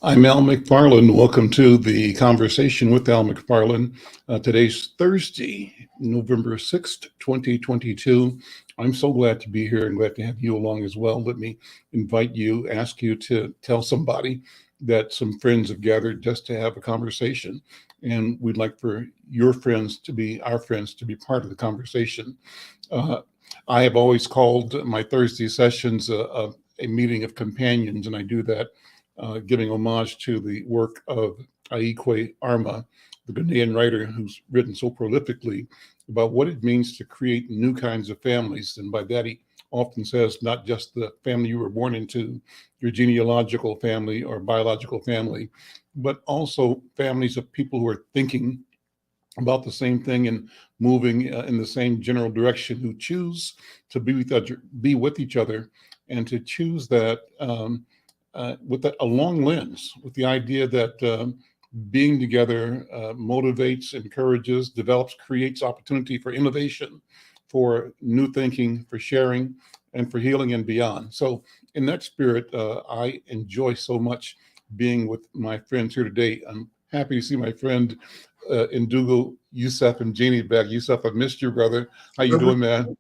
I'm Al McFarlane. Welcome to the conversation with Al McFarlane. Today's Thursday, November 6th, 2022. I'm so glad to be here and glad to have you along as well. Let me ask you to tell somebody that some friends have gathered just to have a conversation. And we'd like for your friends to be our friends to be part of the conversation. I have always called my Thursday sessions a meeting of companions, and I do that giving homage to the work of Irma, the Ghanaian writer who's written so prolifically about what it means to create new kinds of families. And by that, he often says not just the family you were born into, your genealogical family or biological family, but also families of people who are thinking about the same thing and moving in the same general direction, who choose to be with each other and to choose that with a long lens, with the idea that being together motivates, encourages, develops, creates opportunity for innovation, for new thinking, for sharing, and for healing and beyond. So in that spirit, I enjoy so much being with my friends here today. I'm happy to see my friend Ndugu Yusef Mgeni back. Yusef, I missed you, brother. How you doing, man?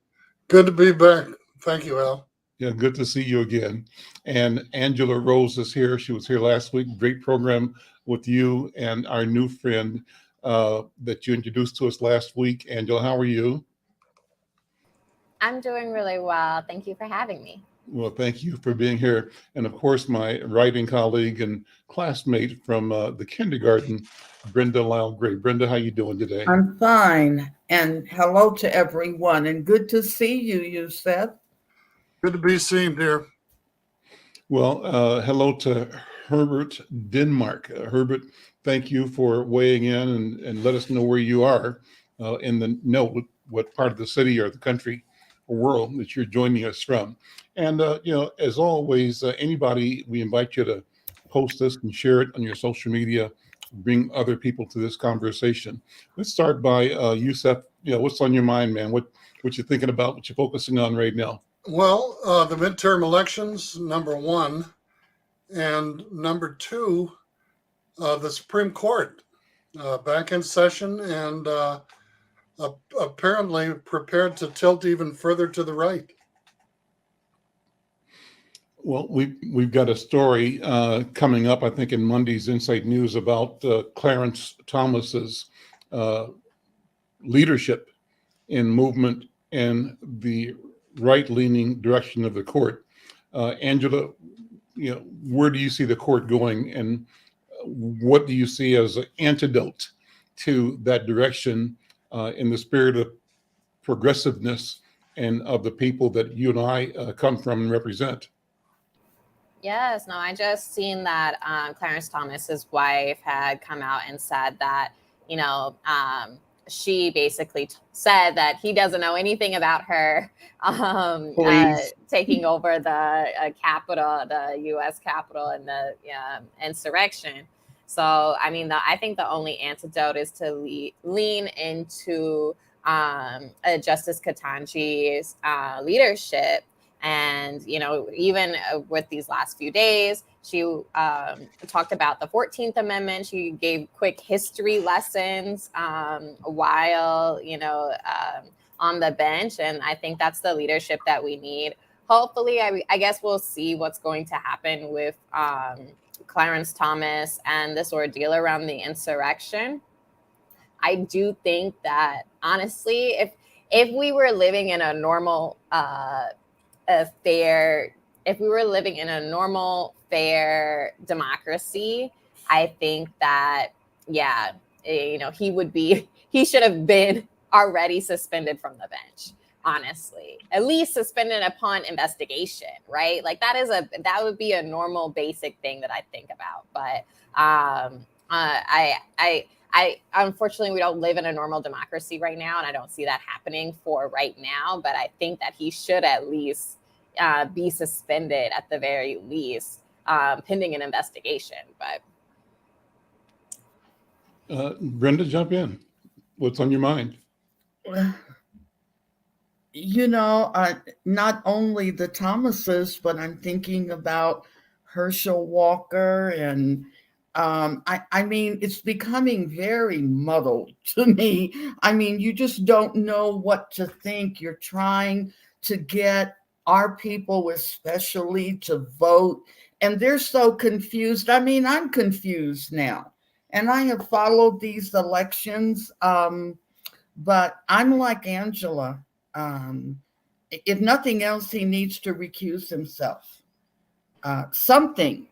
Good to be back. Thank you, Al. Yeah, good to see you again. And Angela Rose is here. She was here last week. Great program with you and our new friend that you introduced to us last week. Angela, how are you? I'm doing really well. Thank you for having me. Well, thank you for being here. And of course, my writing colleague and classmate from the kindergarten, Brenda Lyle-Gray. Brenda, how you doing today? I'm fine. And hello to everyone. And good to see you, Yusef. Good to be seen here. Well, hello to Herbert Denmark. Herbert, thank you for weighing in and let us know where you are what part of the city or the country or world that you're joining us from. And, as always, anybody, we invite you to post this and share it on your social media, bring other people to this conversation. Let's start by Yusef. What's on your mind, man? What you thinking about, what you're focusing on right now? Well, the midterm elections, number one, and number two, the Supreme Court back in session and apparently prepared to tilt even further to the right. Well, we've got a story coming up, I think, in Monday's Insight News about Clarence Thomas's leadership in movement in the right-leaning direction of the court. Angela, where do you see the court going, and what do you see as an antidote to that direction in the spirit of progressiveness and of the people that you and I come from and represent? Yes, no, I just seen that Clarence Thomas's wife had come out and said that, she basically said that he doesn't know anything about her taking over the Capitol, the U.S. Capitol, and the insurrection. So, I mean, I think the only antidote is to lean into Justice Ketanji's leadership. And, even with these last few days, she talked about the 14th Amendment. She gave quick history lessons while, on the bench. And I think that's the leadership that we need. Hopefully, I guess we'll see what's going to happen with Clarence Thomas and this ordeal around the insurrection. I do think that, honestly, if we were living in a normal fair democracy, I think that, he should have been already suspended from the bench, honestly, at least suspended upon investigation, right? Like that would be a normal basic thing that I think about. But I unfortunately, we don't live in a normal democracy right now, and I don't see that happening for right now. But I think that he should at least be suspended at the very least, pending an investigation. But Brenda, jump in. What's on your mind? Not only the Thomases, but I'm thinking about Herschel Walker. And I mean, it's becoming very muddled to me. I mean, you just don't know what to think. You're trying to get our people especially to vote, and they're so confused. I mean, I'm confused now, and I have followed these elections, but I'm like Angela. If nothing else, he needs to recuse himself. Something.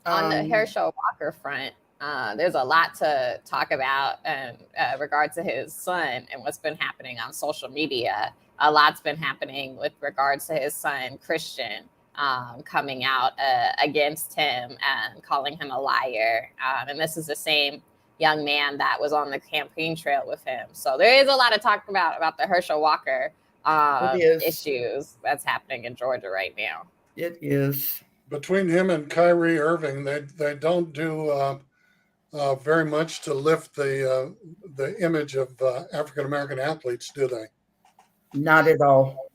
On the Herschel Walker front, there's a lot to talk about in regard to his son and what's been happening on social media. A lot's been happening with regards to his son, Christian, coming out against him and calling him a liar. And this is the same young man that was on the campaign trail with him. So there is a lot to talk about the Herschel Walker issues that's happening in Georgia right now. It is. Between him and Kyrie Irving, they don't do very much to lift the image of African American athletes, do they? Not at all.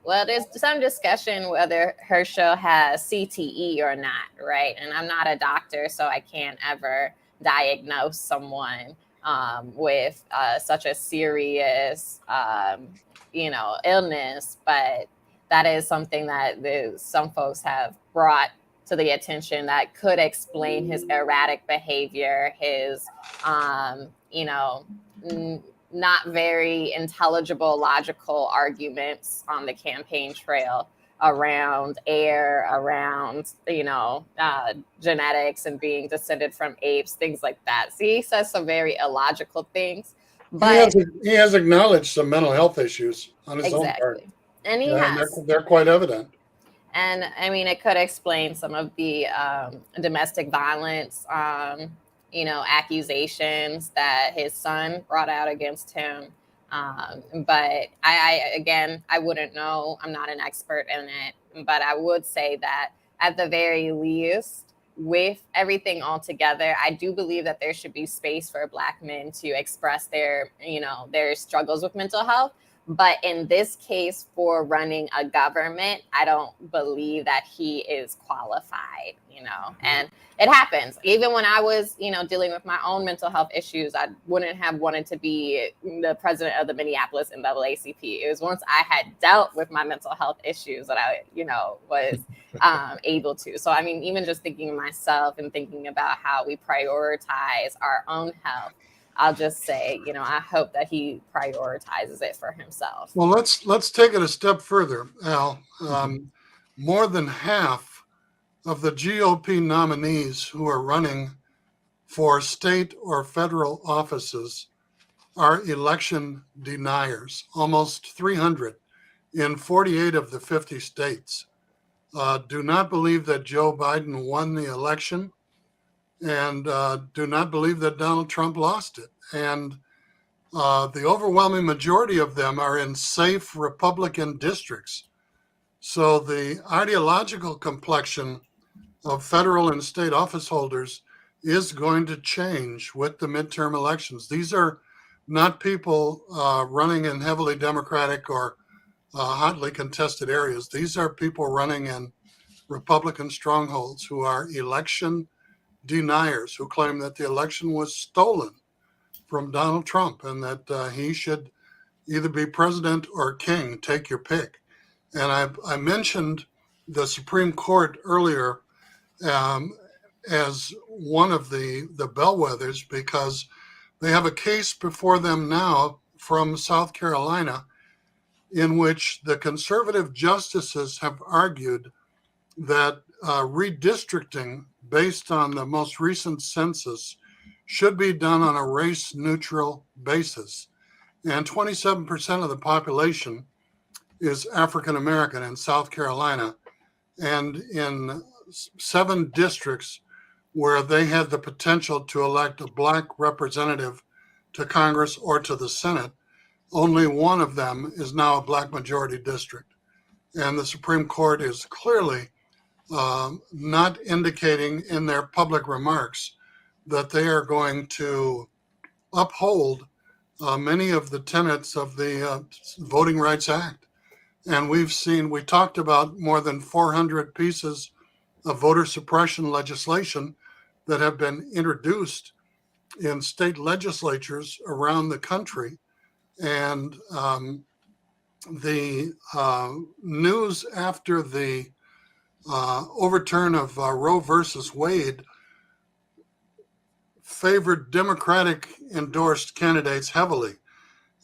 Well, there's some discussion whether Herschel has CTE or not, right? And I'm not a doctor, so I can't ever diagnose someone with such a serious, illness. But that is something that some folks have brought to the attention that could explain his erratic behavior, his, not very intelligible, logical arguments on the campaign trail around air, around, genetics and being descended from apes, things like that. So he says some very illogical things. But he has acknowledged some mental health issues on his own part. And he has. They're quite evident. And I mean, it could explain some of the domestic violence, accusations that his son brought out against him. But I wouldn't know. I'm not an expert in it, but I would say that at the very least, with everything all together, I do believe that there should be space for Black men to express their struggles with mental health. But in this case, for running a government, I don't believe that he is qualified, and it happens. Even when I was, dealing with my own mental health issues, I wouldn't have wanted to be the president of the Minneapolis NAACP. It was once I had dealt with my mental health issues that I, was able to. So, I mean, even just thinking of myself and thinking about how we prioritize our own health, I'll just say, I hope that he prioritizes it for himself. Well, let's take it a step further, Al. More than half of the GOP nominees who are running for state or federal offices are election deniers, almost 300 in 48 of the 50 states. Do not believe that Joe Biden won the election, and do not believe that Donald Trump lost it. And the overwhelming majority of them are in safe Republican districts. So the ideological complexion of federal and state office holders is going to change with the midterm elections. These are not people running in heavily Democratic or hotly contested areas. These are people running in Republican strongholds who are election deniers, who claim that the election was stolen from Donald Trump and that he should either be president or king, take your pick. And I mentioned the Supreme Court earlier as one of the bellwethers, because they have a case before them now from South Carolina in which the conservative justices have argued that redistricting based on the most recent census should be done on a race-neutral basis. And 27% of the population is African American in South Carolina. And in 7 districts where they had the potential to elect a Black representative to Congress or to the Senate, only one of them is now a Black majority district. And the Supreme Court is clearly not indicating in their public remarks that they are going to uphold many of the tenets of the Voting Rights Act. And we talked about more than 400 pieces of voter suppression legislation that have been introduced in state legislatures around the country. And the news after the overturn of Roe versus Wade favored Democratic endorsed candidates heavily.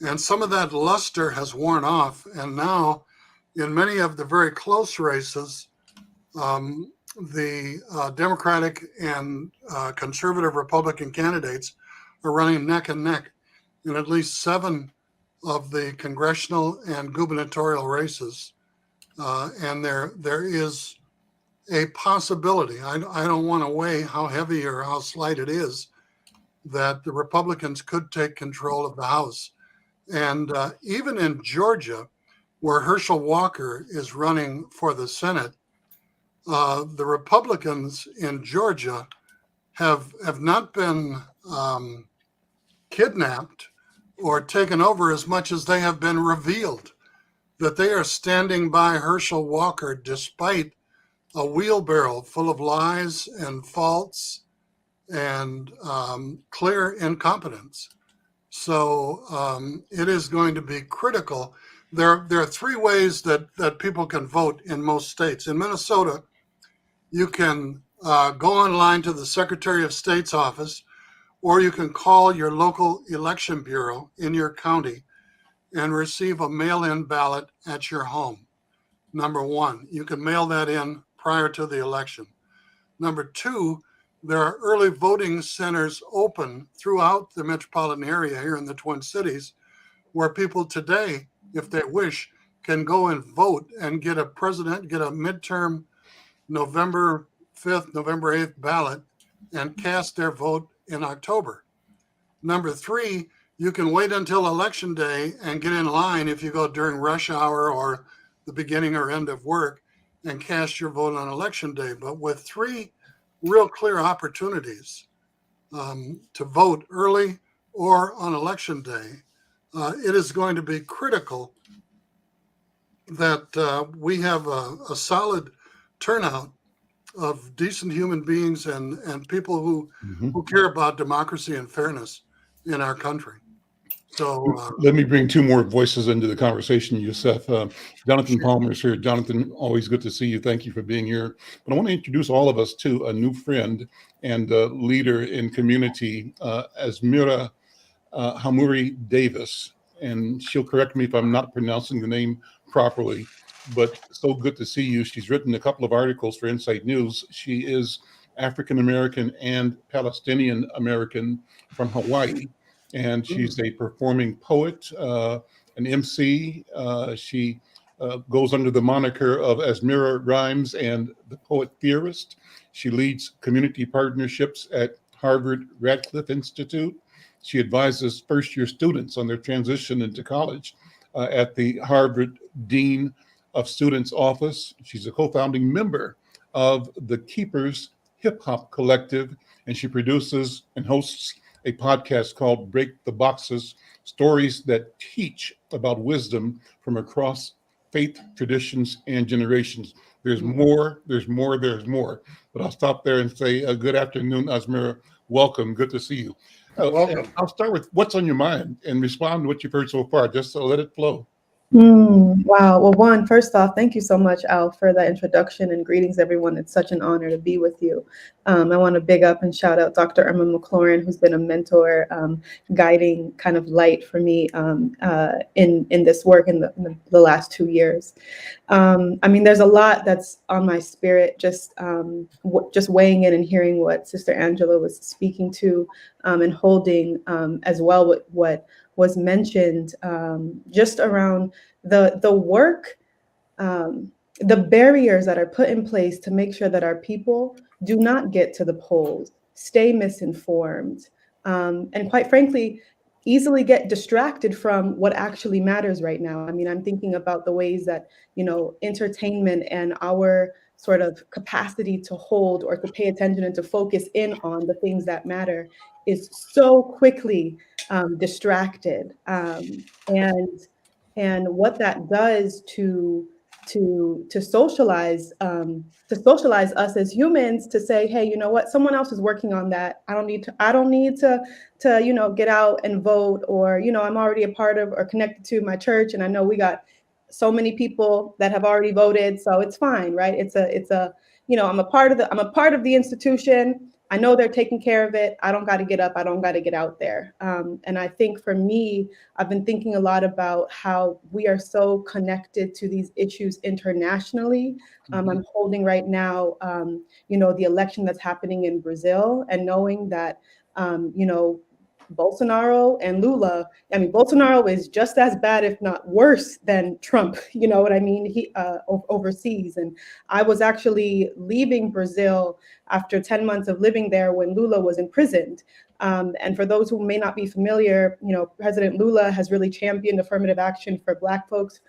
And some of that luster has worn off. And now in many of the very close races, the Democratic and conservative Republican candidates are running neck and neck in at least 7 of the congressional and gubernatorial races. And there is a possibility, I don't want to weigh how heavy or how slight it is, that the Republicans could take control of the House. And even in Georgia, where Herschel Walker is running for the Senate, the Republicans in Georgia have not been kidnapped or taken over as much as they have been revealed, that they are standing by Herschel Walker despite a wheelbarrow full of lies and faults and clear incompetence. So it is going to be critical. There are 3 ways that people can vote in most states. In Minnesota, you can go online to the Secretary of State's office, or you can call your local election bureau in your county and receive a mail-in ballot at your home. Number 1, you can mail that in prior to the election. Number 2, there are early voting centers open throughout the metropolitan area here in the Twin Cities, where people today, if they wish, can go and vote and get a midterm November 5th, November 8th ballot and cast their vote in October. Number 3, you can wait until election day and get in line if you go during rush hour or the beginning or end of work and cast your vote on election day. But with 3 real clear opportunities to vote early or on election day, it is going to be critical that we have a solid turnout of decent human beings and people who care about democracy and fairness in our country. So let me bring 2 more voices into the conversation, Yusef. Jonathan Palmer is here. Jonathan, always good to see you. Thank you for being here. But I want to introduce all of us to a new friend and leader in community, Asmira Hamuri Davis. And she'll correct me if I'm not pronouncing the name properly, but so good to see you. She's written a couple of articles for Insight News. She is African American and Palestinian American from Hawaii. And she's a performing poet, an MC. She goes under the moniker of Asmira Rhymes and the Poet Theorist. She leads community partnerships at Harvard Radcliffe Institute. She advises first-year students on their transition into college at the Harvard Dean of Students Office. She's a co-founding member of the Keepers Hip Hop Collective, and she produces and hosts a podcast called Break the Boxes, stories that teach about wisdom from across faith, traditions, and generations. There's more. But I'll stop there and say good afternoon, Asmira. Welcome. Good to see you. welcome. I'll start with what's on your mind and respond to what you've heard so far, just so let it flow. Wow. Well, first off, thank you so much, Al, for that introduction, and greetings, everyone. It's such an honor to be with you. I want to big up and shout out Dr. Irma McClaurin, who's been a mentor, guiding kind of light for me in this work in the last 2 years. I mean, there's a lot that's on my spirit, just weighing in and hearing what Sister Angela was speaking to, and holding as well what was mentioned just around the work, the barriers that are put in place to make sure that our people do not get to the polls, stay misinformed, and quite frankly, easily get distracted from what actually matters right now. I mean, I'm thinking about the ways that, entertainment and our sort of capacity to hold or to pay attention and to focus in on the things that matter is so quickly distracted, and what that does to to socialize us as humans, to say, hey, you know what, someone else is working on that. I don't need to get out and vote, or I'm already a part of or connected to my church, and I know we got so many people that have already voted, so it's fine, right? It's a I'm a part of the institution. I know they're taking care of it. I don't got to get up. I don't got to get out there. And I think for me, I've been thinking a lot about how we are so connected to these issues internationally. I'm holding right now, the election that's happening in Brazil, and knowing that, Bolsonaro and Lula, Bolsonaro is just as bad, if not worse, than Trump, you know what I mean? He overseas. And I was actually leaving Brazil after 10 months of living there when Lula was imprisoned. And for those who may not be familiar, President Lula has really championed affirmative action for Black folks.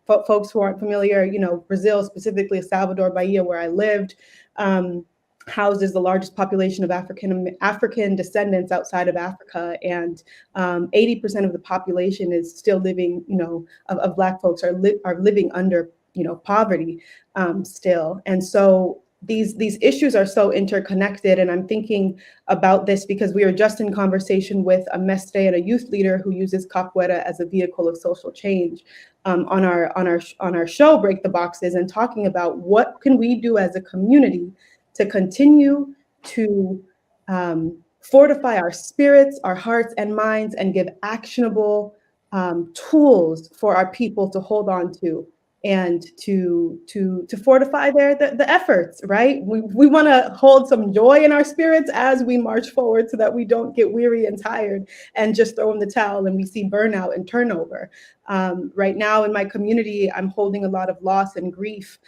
Folks who aren't familiar, Brazil, specifically Salvador Bahia, where I lived, houses the largest population of African descendants outside of Africa, and 80% of the population is still living, of Black folks are living under, poverty still. And so these issues are so interconnected, and I'm thinking about this because we were just in conversation with a mestre and a youth leader who uses capoeira as a vehicle of social change on our show, Break the Boxes, and talking about what can we do as a community to continue to fortify our spirits, our hearts and minds, and give actionable tools for our people to hold on to, and to fortify the efforts, right? We want to hold some joy in our spirits as we march forward, so that we don't get weary and tired and just throw in the towel and we see burnout and turnover. Right now in my community, I'm holding a lot of loss and grief.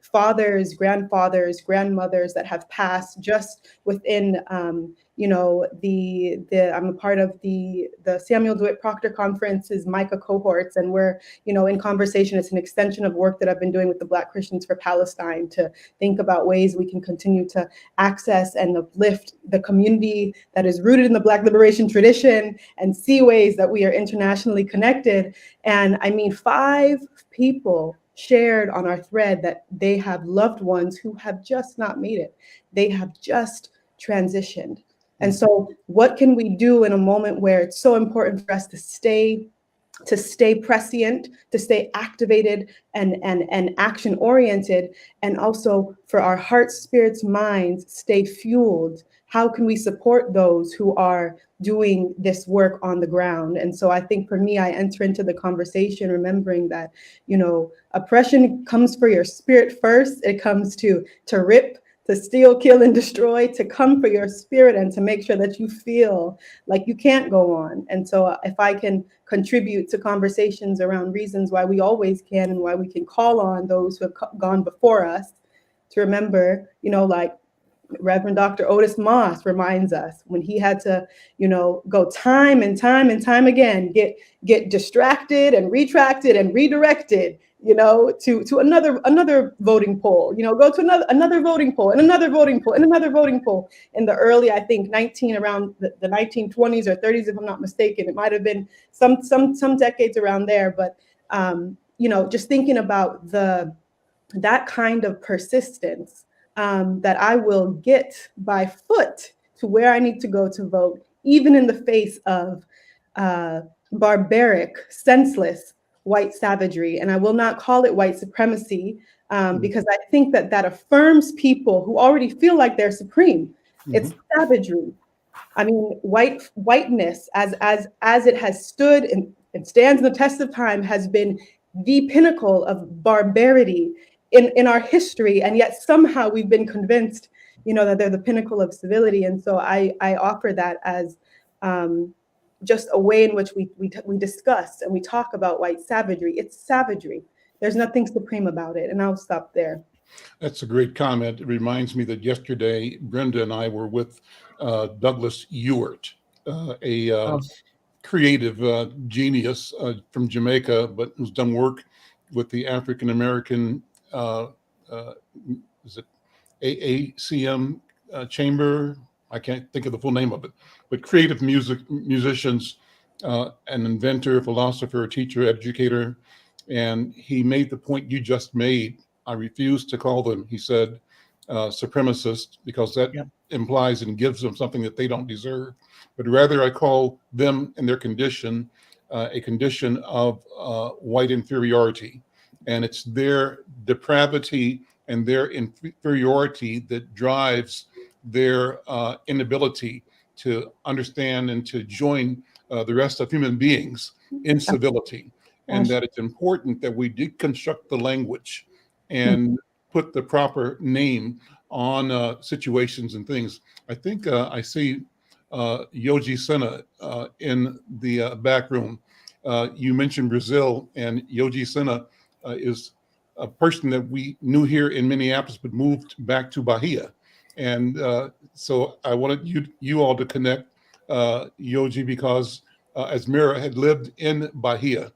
Fathers, grandfathers, grandmothers that have passed just within, I'm a part of the Samuel DeWitt Proctor Conference's Micah cohorts, and we're, in conversation. It's an extension of work that I've been doing with the Black Christians for Palestine, to think about ways we can continue to access and uplift the community that is rooted in the Black liberation tradition, and see ways that we are internationally connected. And 5 people shared on our thread that they have loved ones who have just not made it. They have just transitioned. And so what can we do in a moment where it's so important for us to stay prescient, to stay activated and action oriented, and also for our hearts, spirits, minds stay fueled? How can we support those who are doing this work on the ground? And so I think for me, I enter into the conversation remembering that, oppression comes for your spirit first. It comes to rip, to steal, kill, and destroy, to come for your spirit, and to make sure that you feel like you can't go on. And so if I can contribute to conversations around reasons why we always can, and why we can call on those who have gone before us, to remember, like Reverend Dr. Otis Moss reminds us, when he had to, go time and time and time again, get distracted and retracted and redirected, to another voting poll, go to another voting poll, and another voting poll, and another voting poll. In the early, I think, around the 1920s or 30s, if I'm not mistaken. It might have been some decades around there. But just thinking about that kind of persistence, that I will get by foot to where I need to go to vote, even in the face of barbaric, senseless white savagery. And I will not call it white supremacy, because I think that affirms people who already feel like they're supreme. It's savagery. Whiteness, as it has stood and stands in the test of time, has been the pinnacle of barbarity in our history, and yet somehow we've been convinced, that they're the pinnacle of civility. And so I offer that as just a way in which we discuss and we talk about white savagery. It's savagery. There's nothing supreme about it. And I'll stop there. That's a great comment. It reminds me that yesterday, Brenda and I were with Douglas Ewart, a creative genius from Jamaica, but who's done work with the African American, is it AACM chamber? I can't think of the full name of it, but creative musicians, an inventor, philosopher, teacher, educator. And he made the point you just made. I refuse to call them, he said, supremacists, because that implies and gives them something that they don't deserve. But rather, I call them and their condition a condition of white inferiority. And it's their depravity and their inferiority that drives their inability to understand and to join the rest of human beings in civility. And that it's important that we deconstruct the language and put the proper name on situations and things. I think I see Yoji Sena in the back room. You mentioned Brazil, and Yoji Sena is a person that we knew here in Minneapolis, but moved back to Bahia. And so I wanted you all to connect Yoji, because Asmira had lived in Bahia.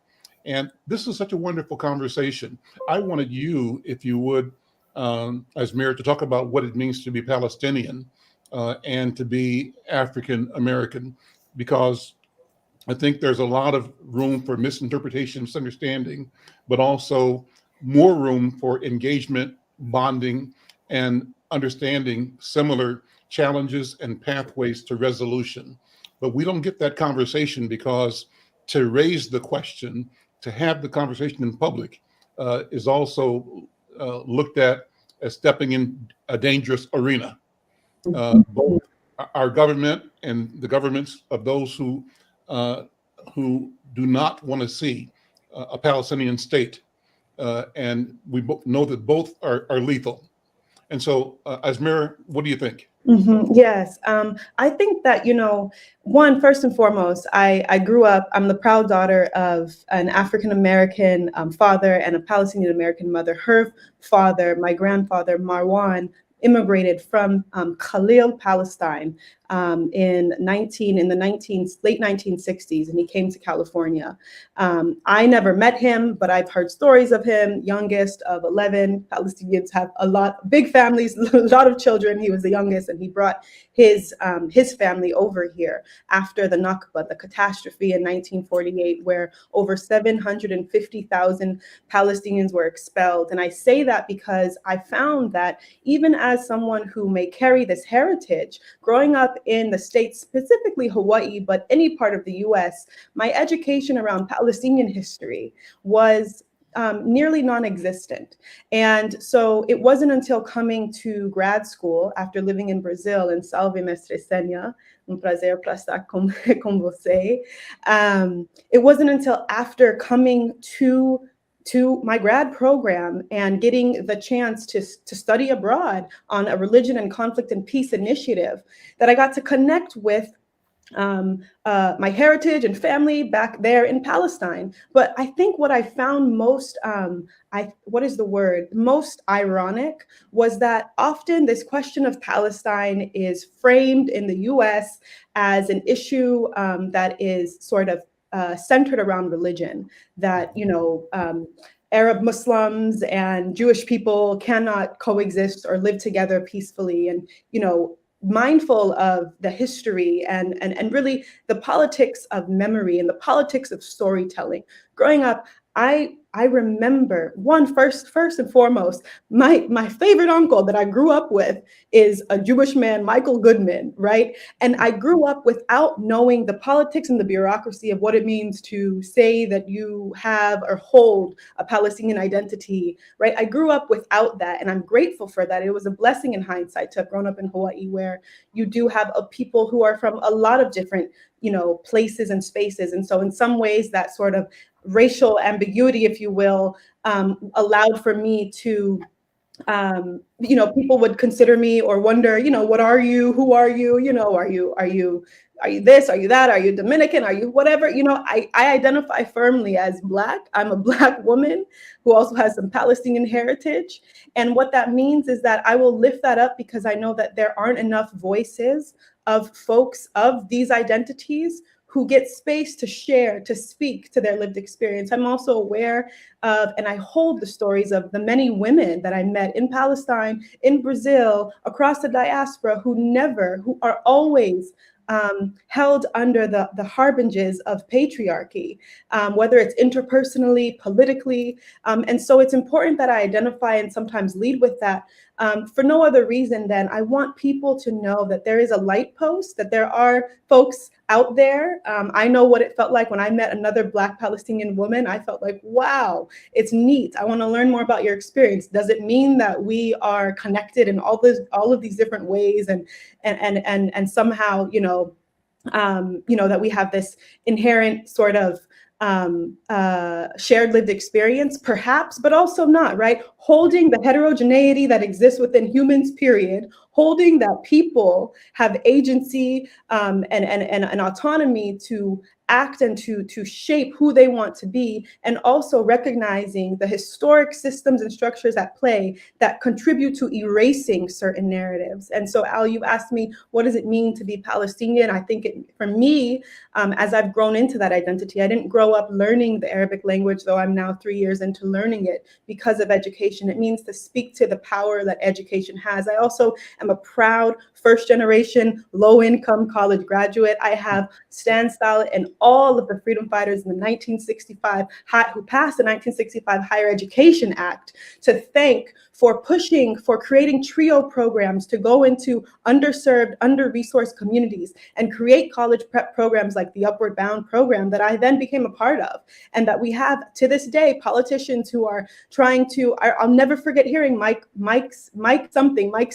And this is such a wonderful conversation. I wanted you, if you would, Asmira, to talk about what it means to be Palestinian and to be African American, because I think there's a lot of room for misinterpretation, misunderstanding, but also more room for engagement, bonding, and understanding similar challenges and pathways to resolution. But we don't get that conversation because to raise the question, to have the conversation in public is also looked at as stepping in a dangerous arena. Both our government and the governments of those who do not want to see a Palestinian state. And we know that both are lethal. And so, Asmira, what do you think? Yes, I think that, one, first and foremost, I grew up, I'm the proud daughter of an African-American father and a Palestinian-American mother. Her father, my grandfather, Marwan, immigrated from Khalil, Palestine in the late 1960s, and he came to California. I never met him, but I've heard stories of him. Youngest of 11. Palestinians have big families, a lot of children. He was the youngest, and he brought his family over here after the Nakba, the catastrophe in 1948, where over 750,000 Palestinians were expelled. And I say that because I found that even as someone who may carry this heritage, growing up in the States, specifically Hawaii, but any part of the US, my education around Palestinian history was nearly non-existent. And so it wasn't until coming to grad school after living in Brazil, and salve mestre Senia, um prazer para estar com você. It wasn't until after coming to my grad program and getting the chance to study abroad on a religion and conflict and peace initiative that I got to connect with my heritage and family back there in Palestine. But I think what I found most, most ironic was that often this question of Palestine is framed in the US as an issue that is sort of centered around religion, that, Arab Muslims and Jewish people cannot coexist or live together peacefully. And, mindful of the history and really the politics of memory and the politics of storytelling. Growing up, I remember first and foremost, my favorite uncle that I grew up with is a Jewish man, Michael Goodman, right? And I grew up without knowing the politics and the bureaucracy of what it means to say that you have or hold a Palestinian identity, right? I grew up without that, and I'm grateful for that. It was a blessing in hindsight to have grown up in Hawaii, where you do have people who are from a lot of different, places and spaces. And so in some ways that sort of racial ambiguity, if you will, allowed for me to, people would consider me or wonder, what are you? Who are you? Are you this? Are you that? Are you Dominican? Are you whatever? I identify firmly as Black. I'm a Black woman who also has some Palestinian heritage. And what that means is that I will lift that up because I know that there aren't enough voices of folks of these identities who get space to share, to speak to their lived experience. I'm also aware of, and I hold the stories of the many women that I met in Palestine, in Brazil, across the diaspora, who are always held under the harbingers of patriarchy, whether it's interpersonally, politically. And so it's important that I identify and sometimes lead with that for no other reason than I want people to know that there is a light post, that there are folks out there. I know what it felt like when I met another Black Palestinian woman. I felt like, wow, it's neat. I want to learn more about your experience. Does it mean that we are connected in all of these different ways and somehow, that we have this inherent sort of shared lived experience, perhaps, but also not, right? Holding the heterogeneity that exists within humans, period, holding that people have agency and autonomy to act and to shape who they want to be, and also recognizing the historic systems and structures at play that contribute to erasing certain narratives. And so, Al, you asked me, what does it mean to be Palestinian? I think for me, as I've grown into that identity, I didn't grow up learning the Arabic language, though I'm now 3 years into learning it because of education. It means to speak to the power that education has. I also am a proud first generation, low income college graduate. I have Stan Stallet and all of the freedom fighters in the 1965, who passed the 1965 Higher Education Act to thank for pushing, for creating TRIO programs to go into underserved, under-resourced communities and create college prep programs like the Upward Bound program that I then became a part of. And that we have to this day politicians who are trying to, I'll never forget hearing Mike Stanowski,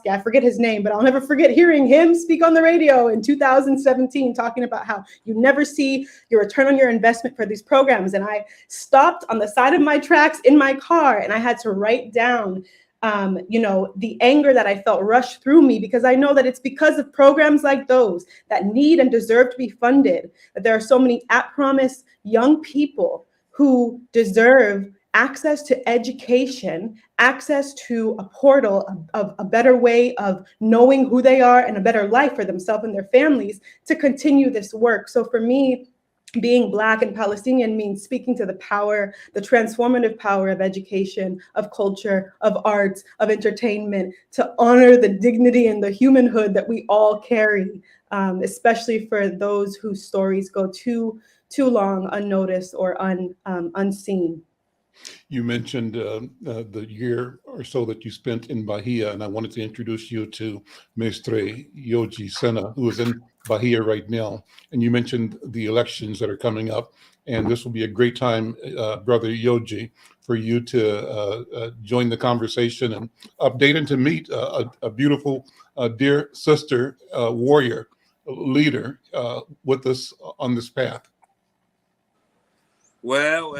I forget his name, but I'll never forget hearing him speak on the radio in 2017 talking about how you never see your return on your investment for these programs. And I stopped on the side of my tracks in my car and I had to write down the anger that I felt rush through me, because I know that it's because of programs like those that need and deserve to be funded, that there are so many at-promise young people who deserve access to education, access to a portal of a better way of knowing who they are and a better life for themselves and their families to continue this work. So for me, being Black and Palestinian means speaking to the power, the transformative power of education, of culture, of arts, of entertainment, to honor the dignity and the humanhood that we all carry, especially for those whose stories go too long unnoticed or unseen. You mentioned the year or so that you spent in Bahia, and I wanted to introduce you to Mestre Yoji Sena, who is in Bahia right now. And you mentioned the elections that are coming up, and this will be a great time, Brother Yoji, for you to join the conversation and update and to meet a beautiful, dear sister, warrior, leader with us on this path. Well.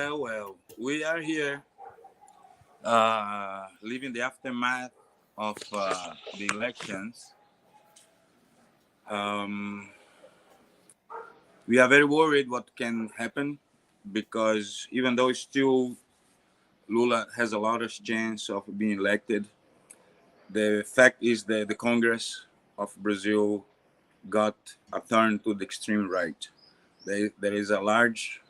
We are here living the aftermath of the elections. We are very worried what can happen, because even though still Lula has a lot of chance of being elected, the fact is that the Congress of Brazil got a turn to the extreme right. There is a large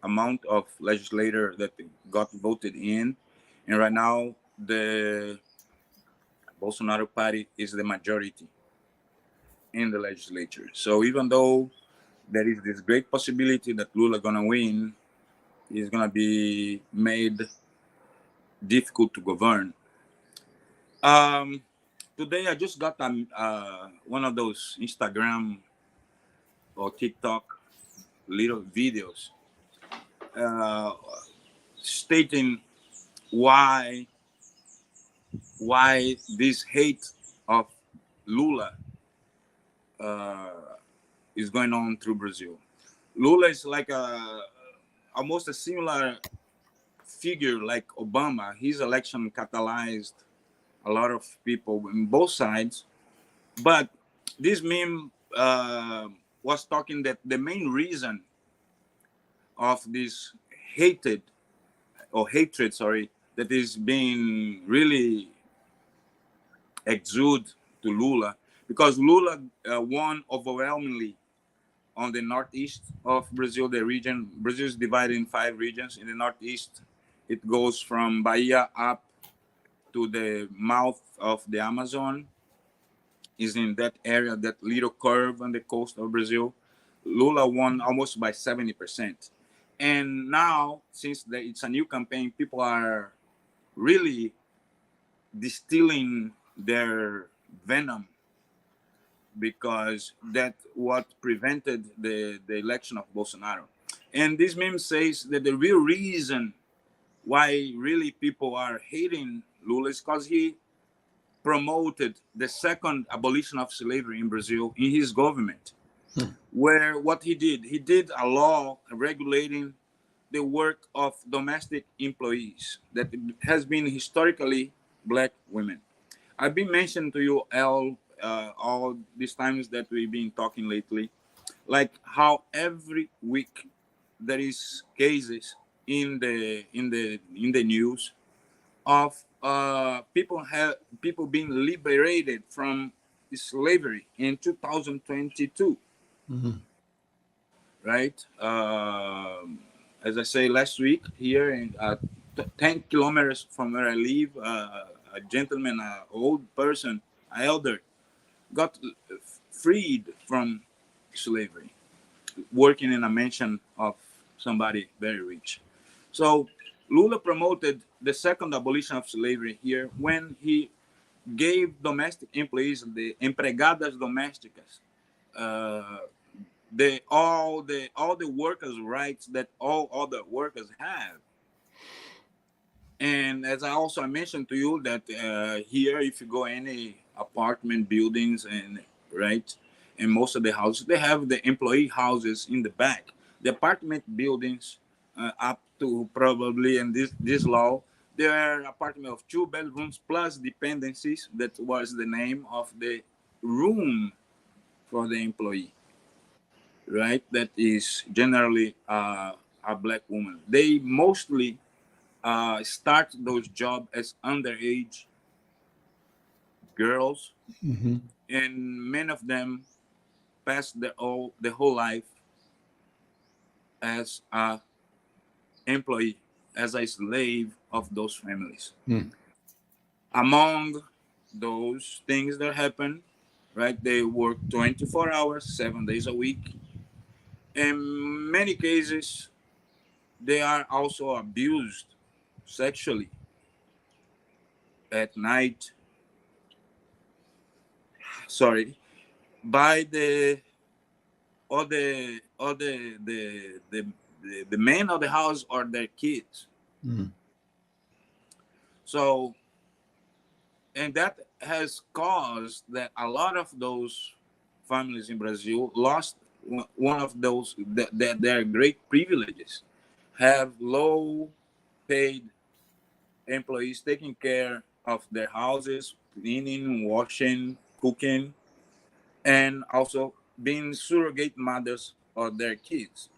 amount of legislators that got voted in, and right now the Bolsonaro party is the majority in the legislature. So even though there is this great possibility that Lula gonna win, is gonna be made difficult to govern. Today I just got one of those Instagram or TikTok little videos stating why this hate of Lula is going on through Brazil. Lula is like almost a similar figure like Obama. His election catalyzed a lot of people on both sides, but this meme was talking that the main reason of this hatred that is being really exuded to Lula, because Lula won overwhelmingly on the northeast of Brazil. The region, Brazil is divided in 5 regions. In the northeast, it goes from Bahia up to the mouth of the Amazon. is in that area, that little curve on the coast of Brazil. Lula won almost by 70%. And now, since it's a new campaign, people are really distilling their venom, because that what prevented the election of Bolsonaro. And this meme says that the real reason why really people are hating Lula is because he promoted the second abolition of slavery in Brazil in his government, where what he did a law regulating the work of domestic employees that has been historically Black women. I've been mentioning to you, all these times that we've been talking lately, like how every week there is cases in the news of people being liberated from slavery in 2022. Right? As I say, last week here in 10 kilometers from where I live, a gentleman, an old person, an elder, got freed from slavery, working in a mansion of somebody very rich. So Lula promoted the second abolition of slavery here when he gave domestic employees, the empregadas domésticas, all the workers' rights that all other workers have. And as I also mentioned to you that here, if you go any apartment buildings and right, and most of the houses, they have the employee houses in the back. The apartment buildings up to probably in this law, there are apartment of 2 bedrooms plus dependencies. That was the name of the room for the employee, right? That is generally a Black woman. They mostly start those jobs as underage girls, and many of them pass the whole life as a employee, as a slave of those families. Among those things that happen, right, they work 24 hours, 7 days a week. In many cases, they are also abused sexually at night, by the men of the house or their kids. So, and that has caused that a lot of those families in Brazil lost one of those their great privileges, have low paid employees taking care of their houses, cleaning, washing, cooking, and also being surrogate mothers of their kids.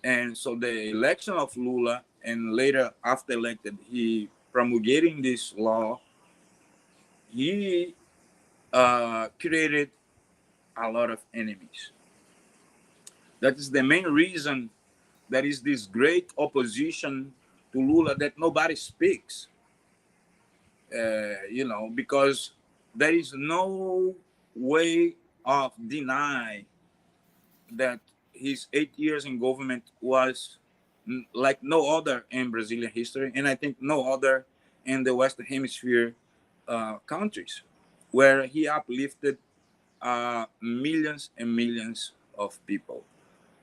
And so the election of Lula, and later after elected, he promulgating this law, he created a lot of enemies. That is the main reason there is this great opposition to Lula that nobody speaks. Because there is no way of denying that his 8 years in government was like no other in Brazilian history, and I think no other in the Western Hemisphere countries, where he uplifted millions and millions of people.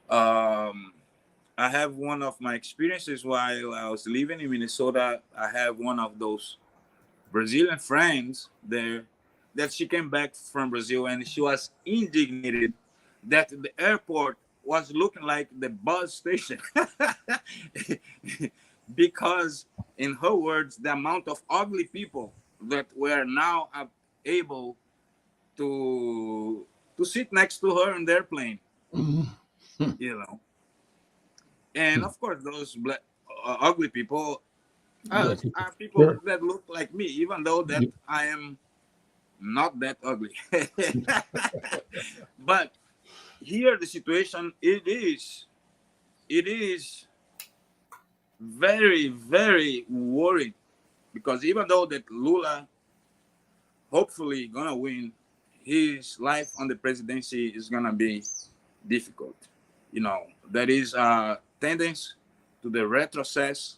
I have one of my experiences while I was living in Minnesota. I have one of those Brazilian friends there that she came back from Brazil, and she was indignated that the airport was looking like the bus station because, in her words, the amount of ugly people that were now able to sit next to her in the airplane, And of course, those black, ugly people are people that look like me, even though that I am not that ugly. But here the situation, it is very, very worried, because even though that Lula hopefully gonna win his life on the presidency is gonna be difficult. You know, there is a tendency to the retrocess,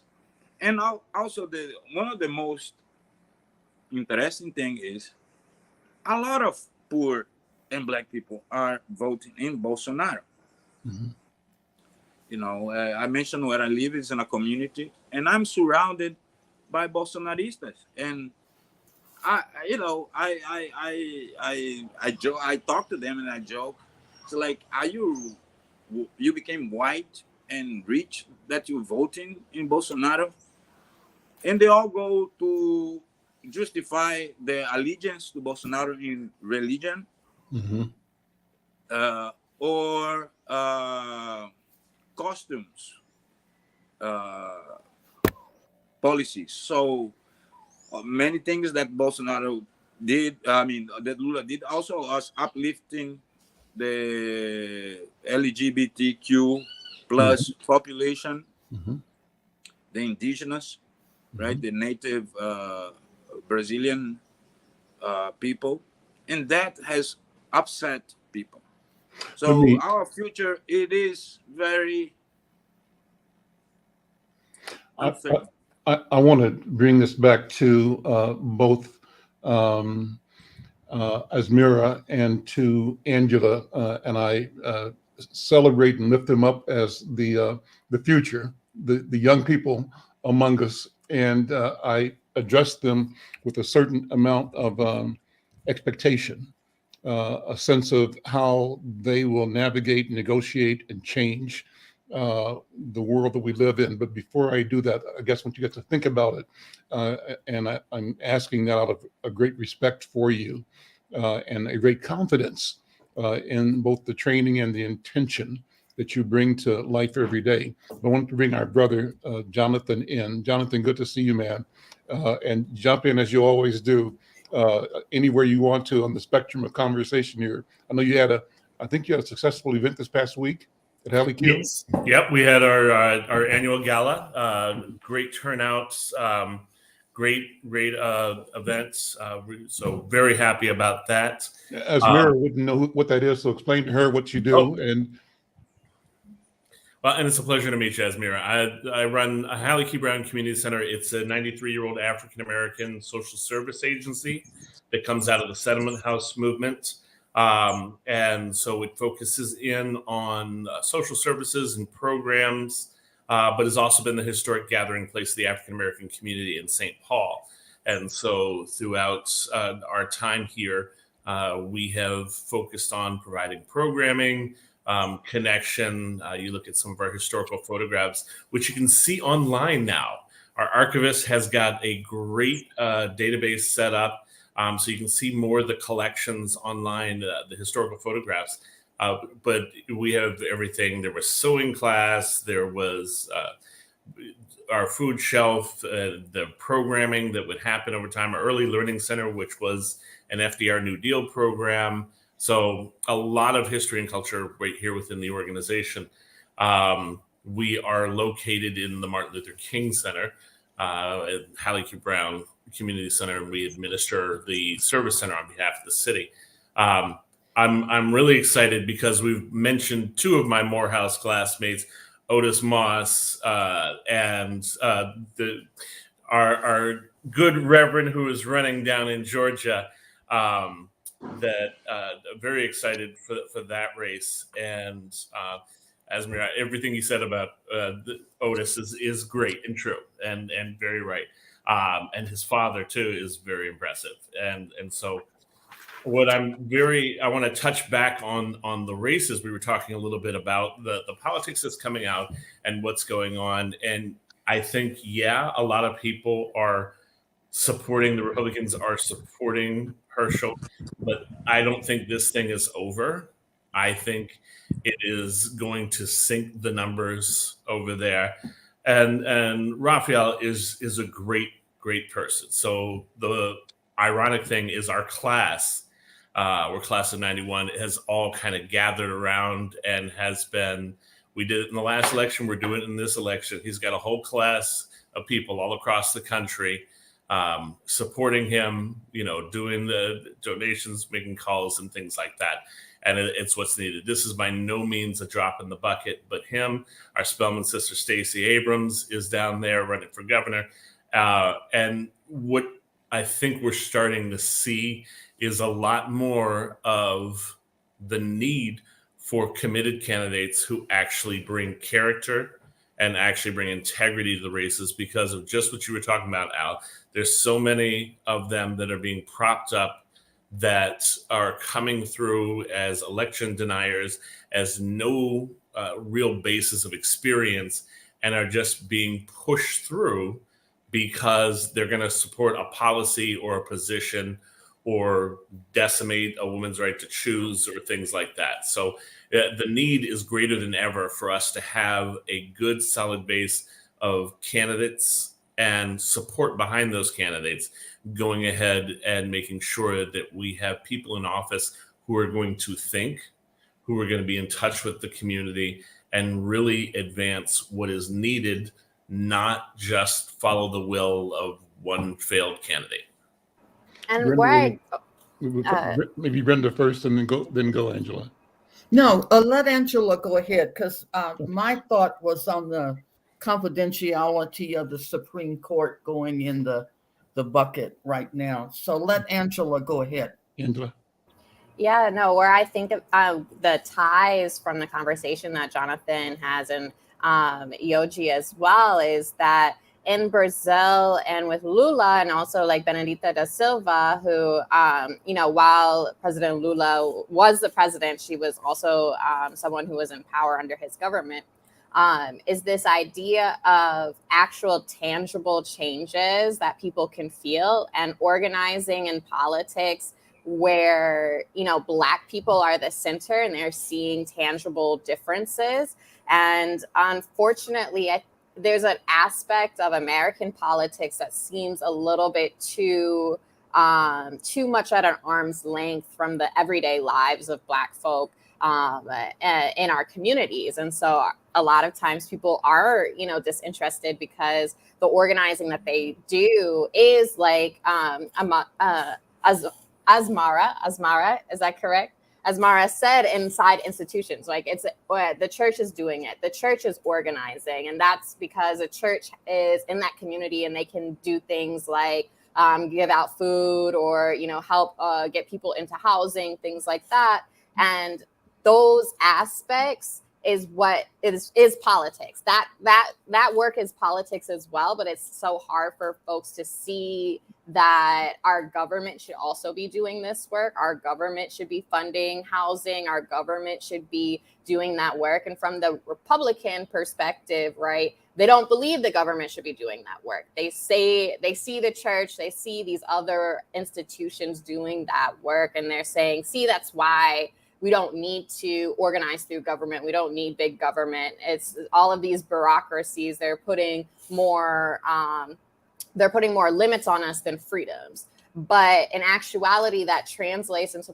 and also the one of the most interesting thing is a lot of poor and black people are voting in Bolsonaro. Mm-hmm. You know, I mentioned where I live is in a community, and I'm surrounded by Bolsonaristas, and I talk to them and I joke. It's like, you became white and rich that you're voting in Bolsonaro, and they all go to justify their allegiance to Bolsonaro in religion, Mm-hmm. or costumes, policies. So many things that Bolsonaro did, that Lula did, also us uplifting the LGBTQ plus population, Mm-hmm. the indigenous, right, the native Brazilian people, and that has upset people. So our future, it is very uncertain. I want to bring this back to both Asmira and to Angela, and I celebrate and lift them up as the future, the young people among us, and I address them with a certain amount of expectation, a sense of how they will navigate, negotiate, and change the world that we live in. But before I do that, I guess once you get to think about it, and I'm asking that out of a great respect for you and a great confidence in both the training and the intention that you bring to life every day. I want to bring our brother, Jonathan, in. Jonathan, good to see you, man. And jump in as you always do, anywhere you want to on the spectrum of conversation here. I know I think you had a successful event this past week at Hallie. Yes. Yep. We had our annual gala. Great turnouts. Great events. So very happy about that. Asmira wouldn't know what that is, so explain to her what you do. And it's a pleasure to meet you, Asmira. I run a Hallie Key Brown Community Center. It's a 93-year-old African-American social service agency that comes out of the Settlement House movement. And so it focuses in on social services and programs, but has also been the historic gathering place of the African-American community in St. Paul. And so throughout our time here, we have focused on providing programming, connection. You look at some of our historical photographs, which you can see online now. Our archivist has got a great database set up, so you can see more of the collections online, the historical photographs. But we have everything. There was sewing class, there was our food shelf, the programming that would happen over time, our early learning center, which was an FDR New Deal program. So a lot of history and culture right here within the organization. We are located in the Martin Luther King Center at Hallie Q. Brown Community Center, and we administer the service center on behalf of the city. I'm really excited because we've mentioned two of my Morehouse classmates, Otis Moss and our good Reverend who is running down in Georgia. Very excited for that race. And Asmira, everything you said about Otis is great and true and very right. And his father too is very impressive. And so what I want to touch back on the races. We were talking a little bit about the politics that's coming out and what's going on. And I think, a lot of people are supporting, the Republicans are supporting Herschel, but I don't think this thing is over. I think it is going to sink the numbers over there. And Raphael is a great person. So the ironic thing is our class, we're class of 91, has all kind of gathered around and has been, we did it in the last election, we're doing it in this election. He's got a whole class of people all across the country supporting him, doing the donations, making calls and things like that. And it's what's needed. This is by no means a drop in the bucket, but him, our Spelman sister, Stacey Abrams, is down there running for governor. And what I think we're starting to see is a lot more of the need for committed candidates who actually bring character and actually bring integrity to the races, because of just what you were talking about, Al. There's so many of them that are being propped up that are coming through as election deniers, as no real basis of experience, and are just being pushed through because they're going to support a policy or a position or decimate a woman's right to choose or things like that. So the need is greater than ever for us to have a good, solid base of candidates and support behind those candidates, going ahead and making sure that we have people in office who are going to think, who are going to be in touch with the community and really advance what is needed, not just follow the will of one failed candidate. And maybe Brenda first, and then go Angela. No, let Angela go ahead, because my thought was on the confidentiality of the Supreme Court going in the bucket right now. So let Angela go ahead. Angela. Yeah, no, where I think of the ties from the conversation that Jonathan has and Yoji as well is that in Brazil and with Lula and also like Benedita da Silva, who, while President Lula was the president, she was also someone who was in power under his government, is this idea of actual tangible changes that people can feel and organizing in politics where, Black people are the center and they're seeing tangible differences. And unfortunately, there's an aspect of American politics that seems a little bit too much at an arm's length from the everyday lives of Black folk in our communities. And so a lot of times people are, disinterested because the organizing that they do is like Asmara, is that correct? As Mara said, inside institutions, like the church is doing it. The church is organizing. And that's because a church is in that community and they can do things like give out food or, help get people into housing, things like that. And those aspects is what is politics. That work is politics as well, but it's so hard for folks to see that our government should also be doing this work. Our government should be funding housing. Our government should be doing that work. And from the Republican perspective, right, they don't believe the government should be doing that work. They say they see the church, they see these other institutions doing that work, and they're saying, see, that's why we don't need to organize through government. We don't need big government. It's all of these bureaucracies. They're putting more limits on us than freedoms. But in actuality, that translates into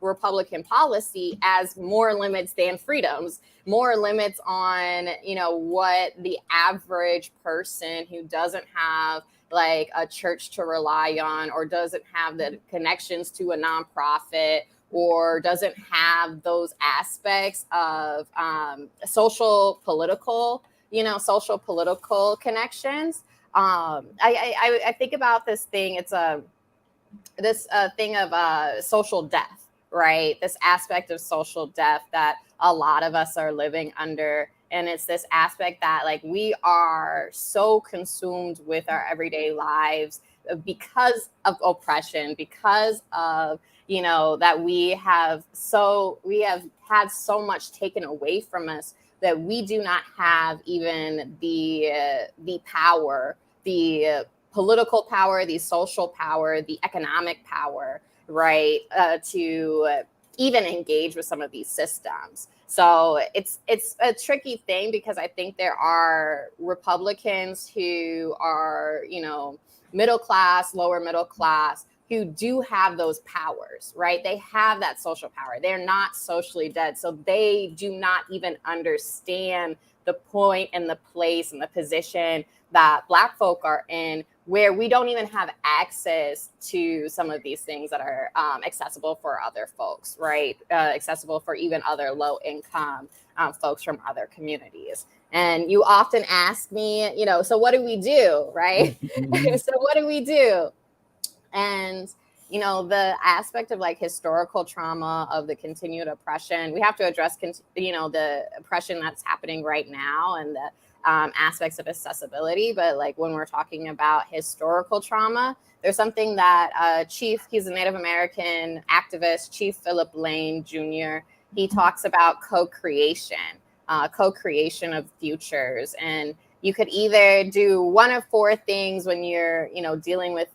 Republican policy as more limits than freedoms, more limits on, what the average person who doesn't have like a church to rely on or doesn't have the connections to a nonprofit or doesn't have those aspects of social political connections. I think about this thing. It's this thing of social death, right? This aspect of social death that a lot of us are living under. And it's this aspect that like we are so consumed with our everyday lives because of oppression, because of, that we have had so much taken away from us that we do not have even the power, the political power, the social power, the economic power, right, to even engage with some of these systems. So it's a tricky thing because I think there are Republicans who are, middle class, lower middle class, who do have those powers, right? They have that social power. They're not socially dead. So they do not even understand the point and the place and the position that Black folk are in where we don't even have access to some of these things that are accessible for other folks, right? Accessible for even other low income folks from other communities. And you often ask me, you know, so what do we do, right? So what do we do? And, you know, the aspect of like historical trauma of the continued oppression, we have to address, you know, the oppression that's happening right now and the aspects of accessibility. But like when we're talking about historical trauma, there's something that he's a Native American activist, Chief Philip Lane Jr., he talks about co-creation of futures. And you could either do one of four things when you're, you know, dealing with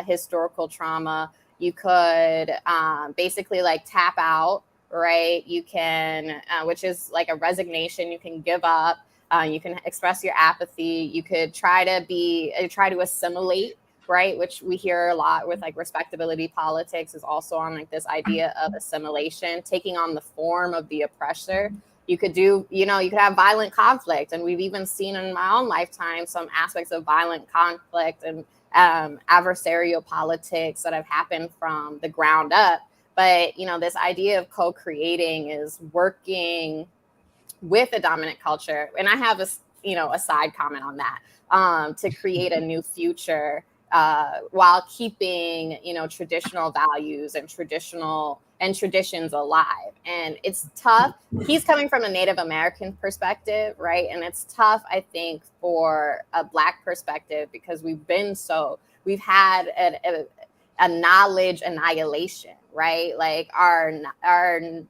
historical trauma. You could basically like tap out, right? You can, which is like a resignation. You can give up. You can express your apathy. You could try to assimilate, right? Which we hear a lot with like respectability politics is also on like this idea of assimilation, taking on the form of the oppressor. You could do, you know, you could have violent conflict. And we've even seen in my own lifetime some aspects of violent conflict and adversarial politics that have happened from the ground up. But, you know, this idea of co-creating is working with a dominant culture. And I have a side comment on that, to create a new future while keeping, you know, traditional values and traditions alive. And it's tough. He's coming from a Native American perspective, right? And it's tough, I think, for a Black perspective because we've had a knowledge annihilation, right? Like our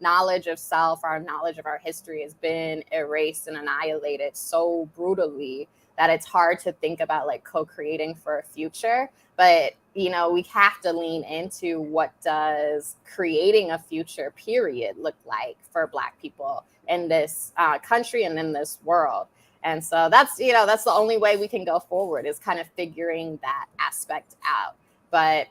knowledge of self, our knowledge of our history has been erased and annihilated so brutally that it's hard to think about like co-creating for a future. But, you know, we have to lean into what does creating a future period look like for Black people in this country and in this world. And so that's, you know, that's the only way we can go forward is kind of figuring that aspect out. But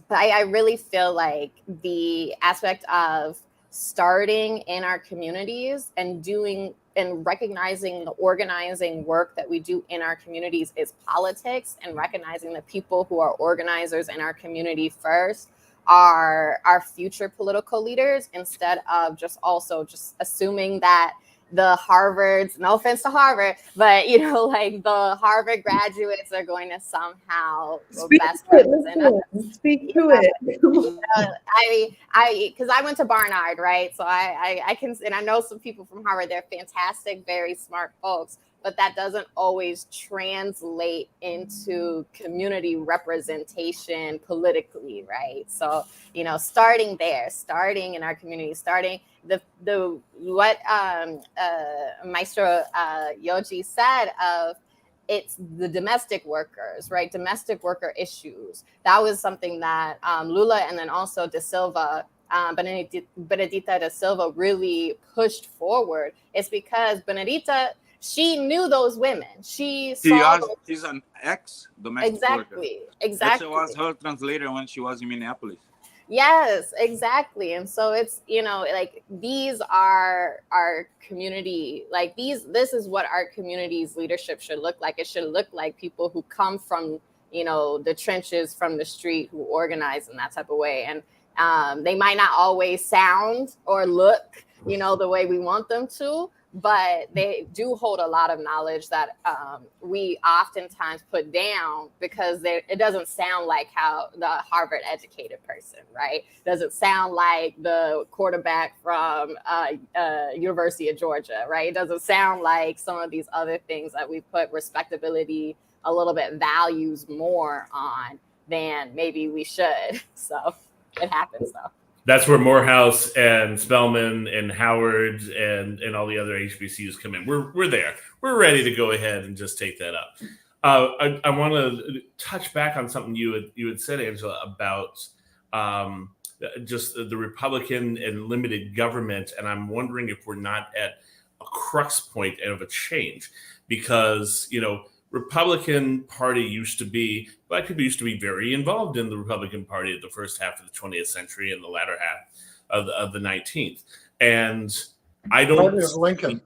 I really feel like the aspect of starting in our communities and doing and recognizing the organizing work that we do in our communities is politics, and recognizing the people who are organizers in our community first are our future political leaders, instead of just assuming that the Harvards, no offense to Harvard, but, you know, like the Harvard graduates are going to somehow best represent us. Speak to it. Because I went to Barnard, right? So I can, and I know some people from Harvard, they're fantastic, very smart folks, but that doesn't always translate into community representation politically, right? So, you know, starting in our community, starting what Maestro Yoji said of it's the domestic workers, right? Domestic worker issues. That was something that Lula and then also Da Silva, Benedita Da Silva really pushed forward. It's because Benedita, she knew those women. She's an ex-domestic worker. Exactly. That was her translator when she was in Minneapolis. Yes, exactly. And so it's, you know, like these are our community, like this is what our community's leadership should look like. It should look like people who come from, you know, the trenches, from the street, who organize in that type of way. And they might not always sound or look, you know, the way we want them to, but they do hold a lot of knowledge that we oftentimes put down because it doesn't sound like how the Harvard educated person, right? Doesn't sound like the quarterback from University of Georgia, right? It doesn't sound like some of these other things that we put respectability, a little bit values more on than maybe we should. So it happens though. That's where Morehouse and Spelman and Howard and all the other HBCUs come in. We're there. We're ready to go ahead and just take that up. I want to touch back on something you had said, Angela, about just the Republican and limited government. And I'm wondering if we're not at a crux point of a change, because, you know, Republican Party Black people used to be very involved in the Republican Party at the first half of the 20th century and the latter half of the 19th. And I don't... Lincoln.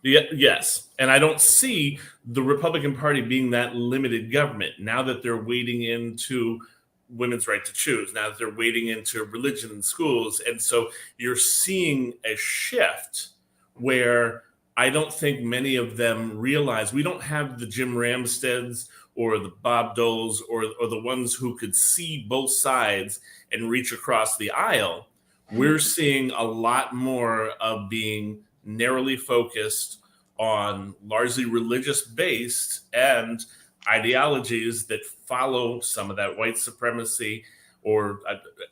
Yes. And I don't see the Republican Party being that limited government now that they're wading into women's right to choose, now that they're wading into religion in schools. And so you're seeing a shift where I don't think many of them realize we don't have the Jim Ramsteads or the Bob Doles or the ones who could see both sides and reach across the aisle. We're seeing a lot more of being narrowly focused on largely religious based and ideologies that follow some of that white supremacy, or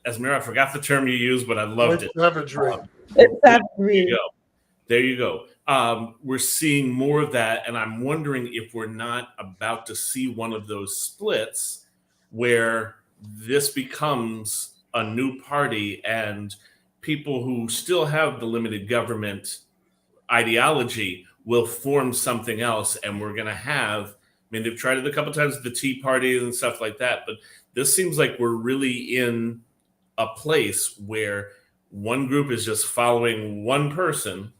Esmira, I forgot the term you used, but I loved it. Savagery. There you go. We're seeing more of that, and I'm wondering if we're not about to see one of those splits where this becomes a new party and people who still have the limited government ideology will form something else, and we're going to have, I mean, they've tried it a couple of times, the Tea Party and stuff like that, but this seems like we're really in a place where one group is just following one person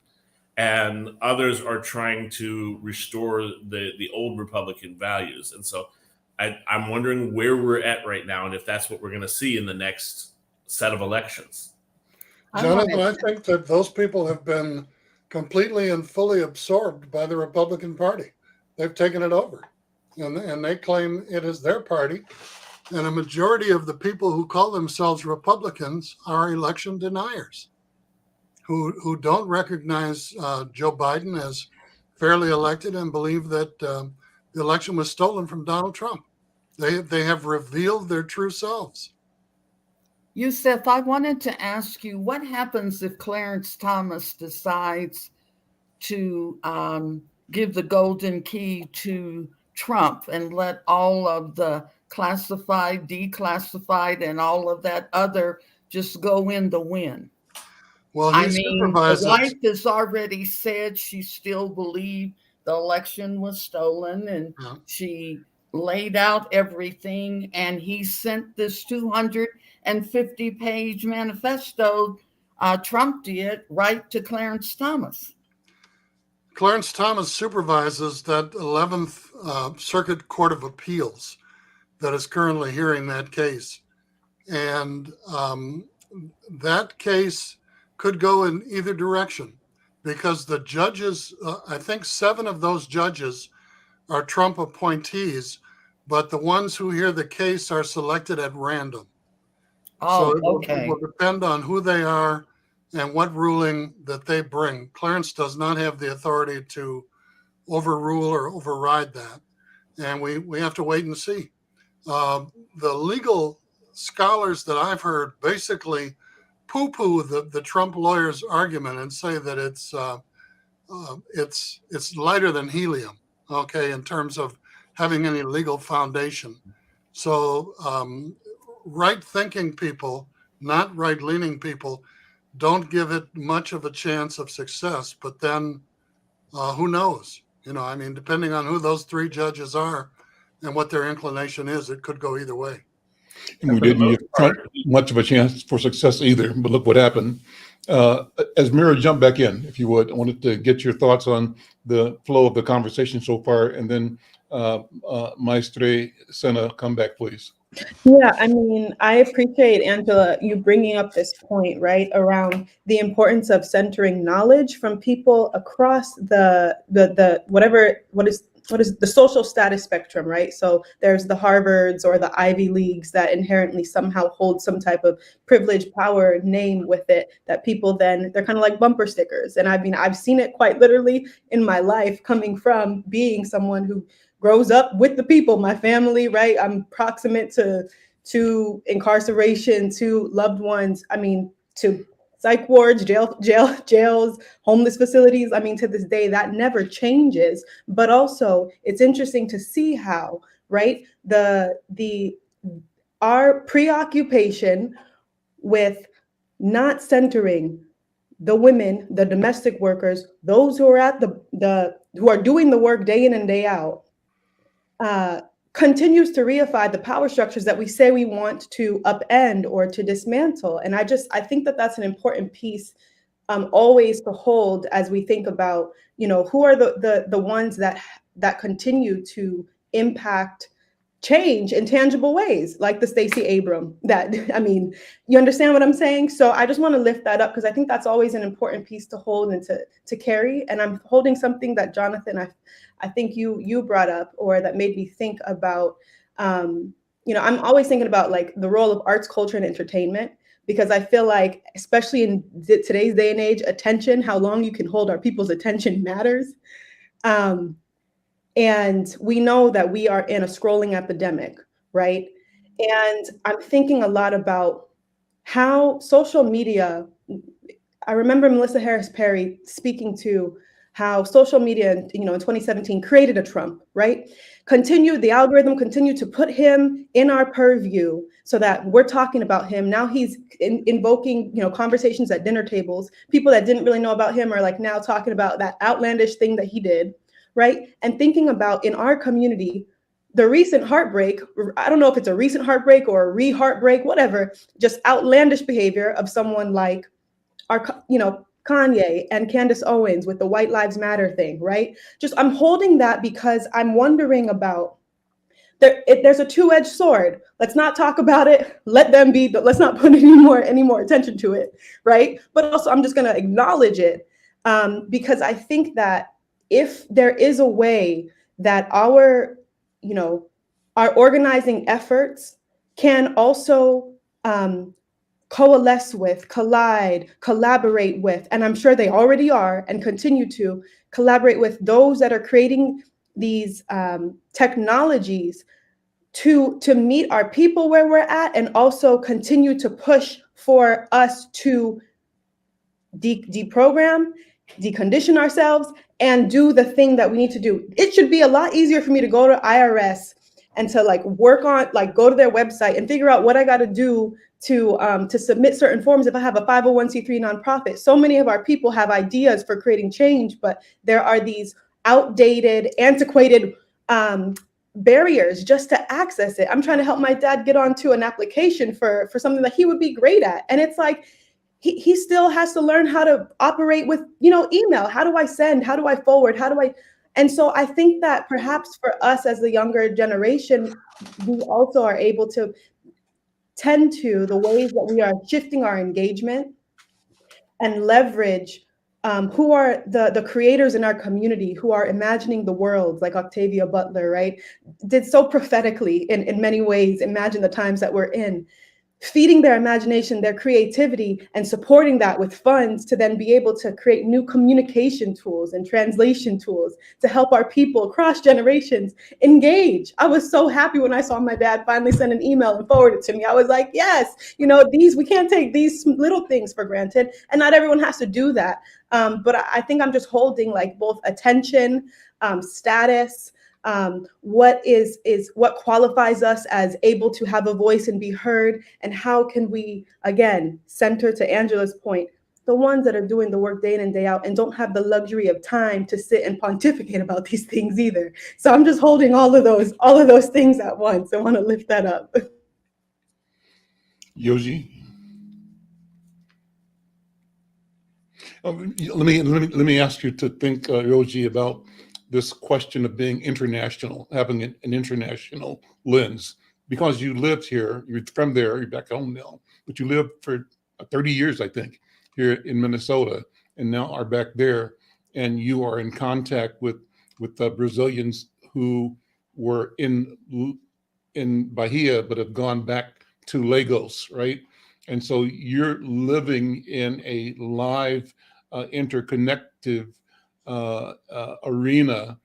and others are trying to restore the old Republican values. And so I'm wondering where we're at right now and if that's what we're going to see in the next set of elections. Jonathan, I think that those people have been completely and fully absorbed by the Republican Party. They've taken it over, and they claim it is their party. And a majority of the people who call themselves Republicans are election deniers, who don't recognize Joe Biden as fairly elected and believe that the election was stolen from Donald Trump. They have revealed their true selves. Yusef, I wanted to ask you, what happens if Clarence Thomas decides to give the golden key to Trump and let all of the classified, declassified, and all of that other just go in the wind? Well, I mean, the wife has already said she still believed the election was stolen, and she laid out everything, and he sent this 250-page manifesto, Trump did, right to Clarence Thomas. Clarence Thomas supervises that 11th Circuit Court of Appeals that is currently hearing that case. And that case could go in either direction because the judges, I think 7 of those judges are Trump appointees, but the ones who hear the case are selected at random. Oh, so it will depend on who they are and what ruling that they bring. Clarence does not have the authority to overrule or override that. And we have to wait and see. The legal scholars that I've heard basically poo-poo the Trump lawyers' argument and say that it's lighter than helium, okay, in terms of having any legal foundation. So right-thinking people, not right-leaning people, don't give it much of a chance of success. But then who knows? You know, I mean, depending on who those 3 judges are and what their inclination is, it could go either way. And we didn't give Trump much of a chance for success either, but look what happened. Esmira, jump back in, if you would. I wanted to get your thoughts on the flow of the conversation so far, and then Maestre Sena, come back, please. Yeah, I mean, I appreciate, Angela, you bringing up this point, right, around the importance of centering knowledge from people across the what is the social status spectrum, right? So there's the Harvards or the Ivy Leagues that inherently somehow hold some type of privilege, power, name with it that people then, they're kind of like bumper stickers. And I mean, I've seen it quite literally in my life coming from being someone who grows up with the people, my family, right? I'm proximate to incarceration, to loved ones, I mean, to psych wards, jails, homeless facilities. I mean, to this day, that never changes. But also, it's interesting to see how, right, our preoccupation with not centering the women, the domestic workers, those who are at who are doing the work day in and day out, continues to reify the power structures that we say we want to upend or to dismantle. And I think that that's an important piece always to hold as we think about, who are the ones that continue to impact change in tangible ways, like the Stacey Abram. You understand what I'm saying? So I just want to lift that up because I think that's always an important piece to hold and to carry. And I'm holding something that Jonathan, I think you brought up, or that made me think about, I'm always thinking about like the role of arts, culture, and entertainment, because I feel like, especially in today's day and age, attention, how long you can hold our people's attention matters. And we know that we are in a scrolling epidemic, right? And I'm thinking a lot about how social media, I remember Melissa Harris Perry speaking to how social media, in 2017 created a Trump, right? The algorithm continued to put him in our purview so that we're talking about him. Now he's invoking, conversations at dinner tables. People that didn't really know about him are like now talking about that outlandish thing that he did, right? And thinking about in our community, the recent heartbreak, I don't know if it's a recent heartbreak or a re-heartbreak, whatever, just outlandish behavior of someone like Kanye and Candace Owens with the White Lives Matter thing, right? I'm holding that because I'm wondering about, there's a two-edged sword. Let's not talk about it. Let them be, but let's not put any more attention to it, right? But also I'm just gonna acknowledge it because I think that if there is a way that our organizing efforts can also coalesce with, collide, collaborate with, and I'm sure they already are and continue to collaborate with those that are creating these technologies to meet our people where we're at, and also continue to push for us to deprogram, decondition ourselves, and do the thing that we need to do. It should be a lot easier for me to go to IRS and to work on, go to their website and figure out what I got to do to submit certain forms if I have a 501c3 nonprofit. So many of our people have ideas for creating change, but there are these outdated, antiquated barriers just to access it. I'm trying to help my dad get onto an application for something that he would be great at. And it's like, he still has to learn how to operate with, email. How do I send? How do I forward? And so I think that perhaps for us as the younger generation, we also are able to tend to the ways that we are shifting our engagement and leverage who are the creators in our community who are imagining the world, like Octavia Butler, right? Did so prophetically in many ways, imagine the times that we're in. Feeding their imagination, their creativity, and supporting that with funds to then be able to create new communication tools and translation tools to help our people across generations engage. I was so happy when I saw my dad finally send an email and forward it to me. I was like, yes, we can't take these little things for granted, and not everyone has to do that. But I think I'm just holding both attention, status, what qualifies us as able to have a voice and be heard, and how can we, again, center, to Angela's point, the ones that are doing the work day in and day out and don't have the luxury of time to sit and pontificate about these things either. So I'm just holding all of those things at once. I want to lift that up. Yoji? Let me ask you to think, Yoji, about this question of being international, having an international lens, because you lived here, you're from there, you're back home now, but you lived for 30 years, I think, here in Minnesota, and now are back there, and you are in contact with Brazilians who were in Bahia, but have gone back to Lagos, right? And so you're living in a live, interconnective arena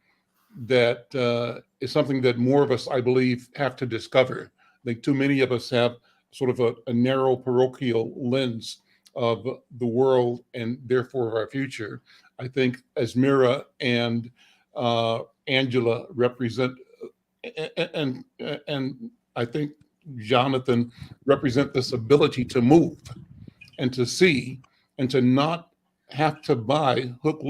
that is something that more of us, I believe, have to discover. I think too many of us have sort of a narrow parochial lens of the world and therefore our future. I think Asmira and Angela represent, and I think Jonathan represent this ability to move and to see and to not have to buy hook,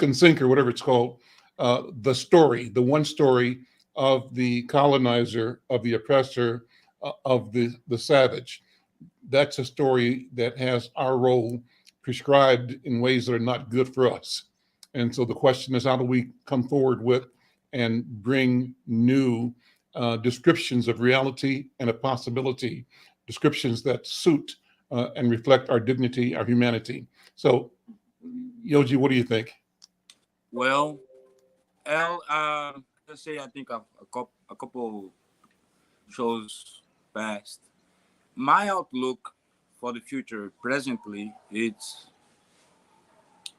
and sinker, whatever it's called, the story, the one story of the colonizer, of the oppressor, of the savage. that's a story that has our role prescribed in ways that are not good for us. And so the question is, how do we come forward with and bring new descriptions of reality and a possibility, descriptions that suit and reflect our dignity, our humanity. So, Yoji, what do you think? Well, let's say I think of a couple shows past. My outlook for the future presently,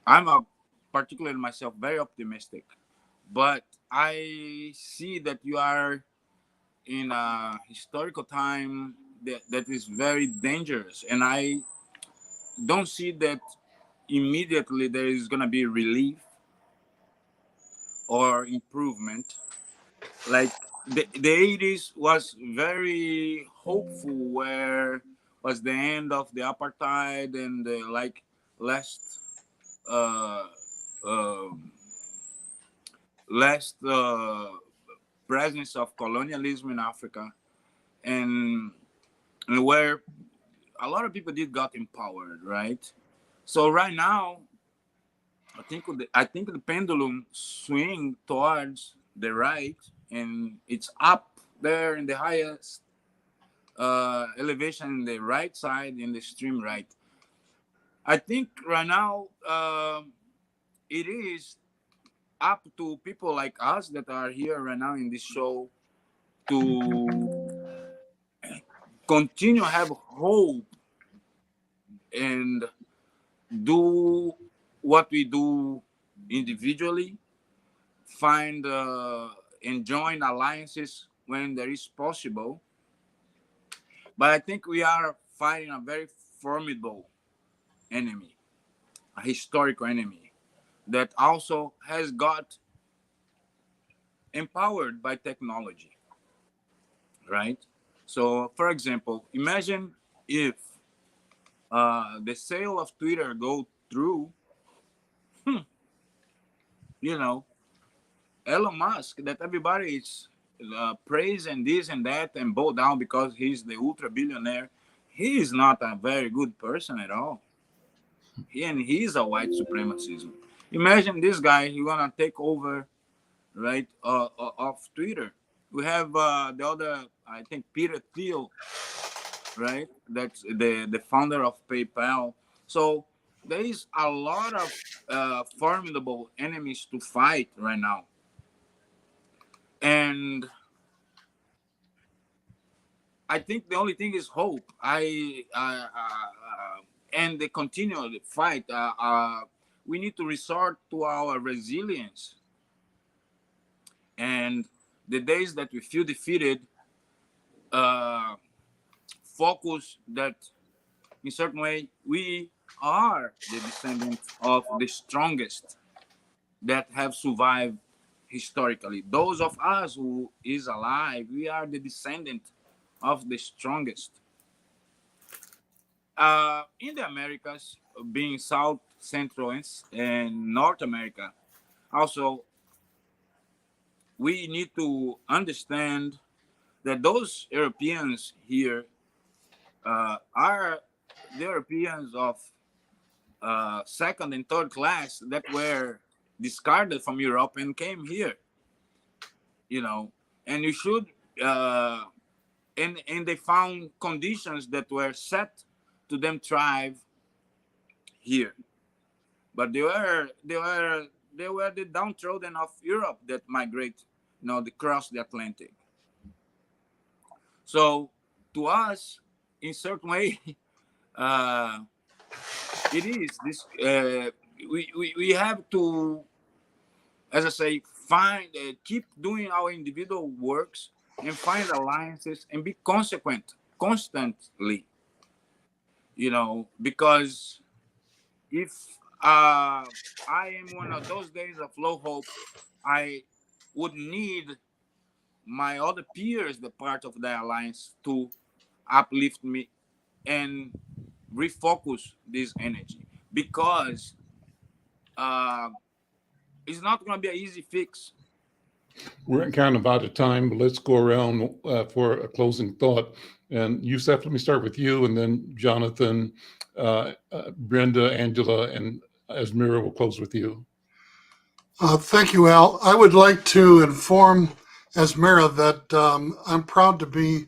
I'm particularly myself very optimistic, but I see that you are in a historical time that is very dangerous, and I don't see that immediately there is going to be relief or improvement. Like the 80s was very hopeful, where was the end of the apartheid and the like last uh, uh, last presence of colonialism in Africa, and where a lot of people did got empowered, right? So right now, I think the pendulum swing towards the right, and it's up there in the highest elevation in the right side, in the extreme right. I think right now it is up to people like us that are here right now in this show to continue have hope and do what we do individually, find and join alliances when there is possible. But I think we are fighting a very formidable enemy, a historical enemy that also has got empowered by technology, right? So, for example, imagine if the sale of Twitter go through, you know, Elon Musk, that everybody is praise and this and that and bow down because he's the ultra billionaire. He is not a very good person at all. He's a white supremacism. Imagine this guy, he's gonna take over, right, of Twitter. We have the other, I think, Peter Thiel, right? That's the founder of PayPal. So there is a lot of formidable enemies to fight right now. And I think the only thing is hope. And the continual fight. We need to resort to our resilience. And the days that we feel defeated, focus that in certain way we are the descendants of the strongest that have survived historically. Those of us who is alive, we are the descendant of the strongest. In the Americas, being South, Central, and North America, also, we need to understand that those Europeans here are the Europeans of second and third class that were discarded from Europe and came here, and you should, and they found conditions that were set to them thrive here, but they were the downtrodden of Europe that migrate, they cross the Atlantic. So to us, in certain way, it is this. We have to, as I say, keep doing our individual works and find alliances and be consequent constantly. Because if I am one of those days of low hope, I would need my other peers, the part of the alliance, to uplift me and refocus this energy, because it's not going to be an easy fix. We're kind of out of time, but let's go around for a closing thought. And Yusef, let me start with you, and then Jonathan, Brenda, Angela, and Asmira will close with you. Thank you, Al. I would like to inform Asmira that I'm proud to be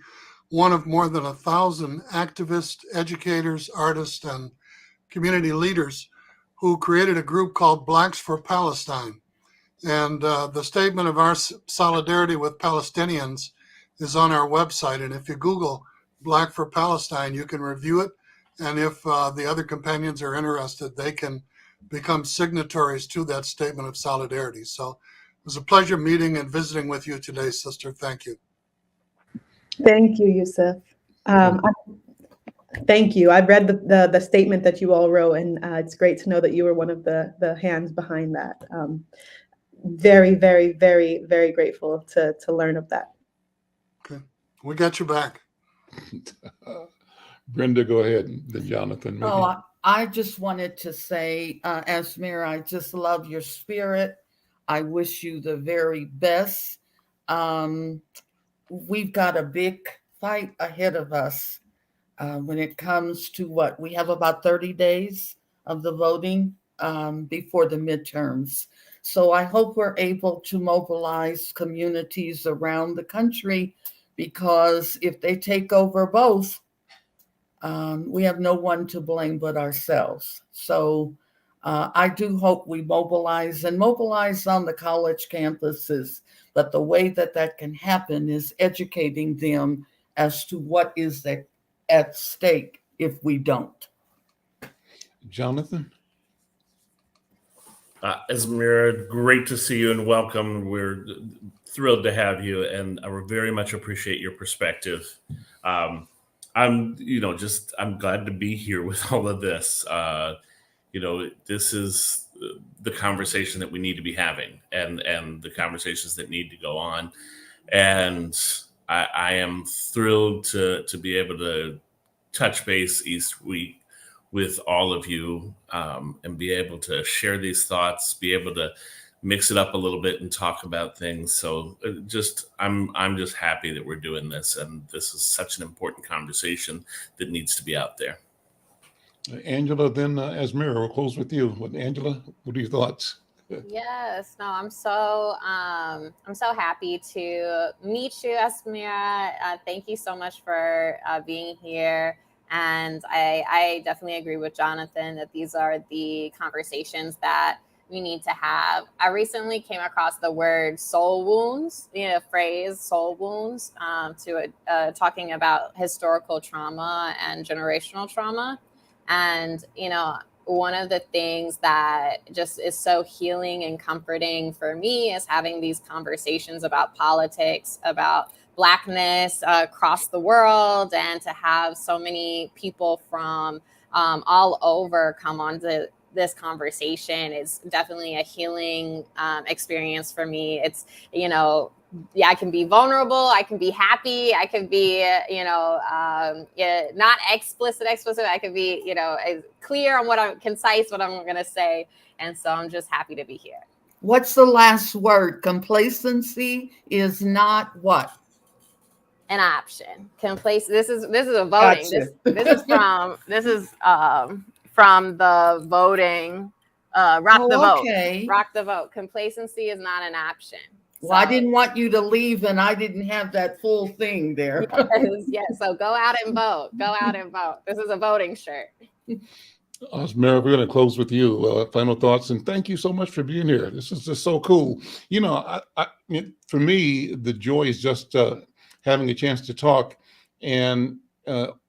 one of more than 1,000 activists, educators, artists, and community leaders who created a group called Blacks for Palestine. And the statement of our solidarity with Palestinians is on our website. And if you Google Black for Palestine, you can review it. And if the other companions are interested, they can become signatories to that statement of solidarity. So it was a pleasure meeting and visiting with you today, sister. Thank you. Thank you, Yusef. Thank you. I've read the statement that you all wrote, and it's great to know that you were one of the hands behind that. Very, very, very, very grateful to learn of that. Okay, we got you back. Brenda, go ahead. Then Jonathan. Maybe. Oh, I just wanted to say, Asmira, I just love your spirit. I wish you the very best. We've got a big fight ahead of us when it comes to what we have about 30 days of the voting before the midterms. So I hope we're able to mobilize communities around the country, because if they take over both, we have no one to blame but ourselves. So I do hope we mobilize on the college campuses. But the way that can happen is educating them as to what is at stake if we don't. Jonathan? Asmira, great to see you and welcome. We're thrilled to have you, and I very much appreciate your perspective. I'm glad to be here with all of this. This is the conversation that we need to be having, and the conversations that need to go on. And I am thrilled to be able to touch base each week with all of you and be able to share these thoughts, be able to mix it up a little bit and talk about things. So I'm just happy that we're doing this, and this is such an important conversation that needs to be out there. Angela, then Asmira, we'll close with you. Angela, what are your thoughts? Yes, no, I'm so happy to meet you, Asmira. Thank you so much for being here. And I definitely agree with Jonathan that these are the conversations that we need to have. I recently came across the word soul wounds, phrase soul wounds, talking about historical trauma and generational trauma. And, one of the things that just is so healing and comforting for me is having these conversations about politics, about Blackness across the world, and to have so many people from all over come on to this conversation is definitely a healing experience for me. It's, I can be vulnerable, I can be happy, I can be, not explicit. I can be, clear on concise what I'm going to say. And so I'm just happy to be here. What's the last word? Complacency is not what? An option. This is a voting. Gotcha. This is from the voting. Rock the vote. Okay. Rock the vote. Complacency is not an option. Well, I didn't want you to leave, and I didn't have that full thing there. Yes. So go out and vote. Go out and vote. This is a voting shirt. Asmira, we're going to close with you. Final thoughts, and thank you so much for being here. This is just so cool. For me, the joy is just having a chance to talk, and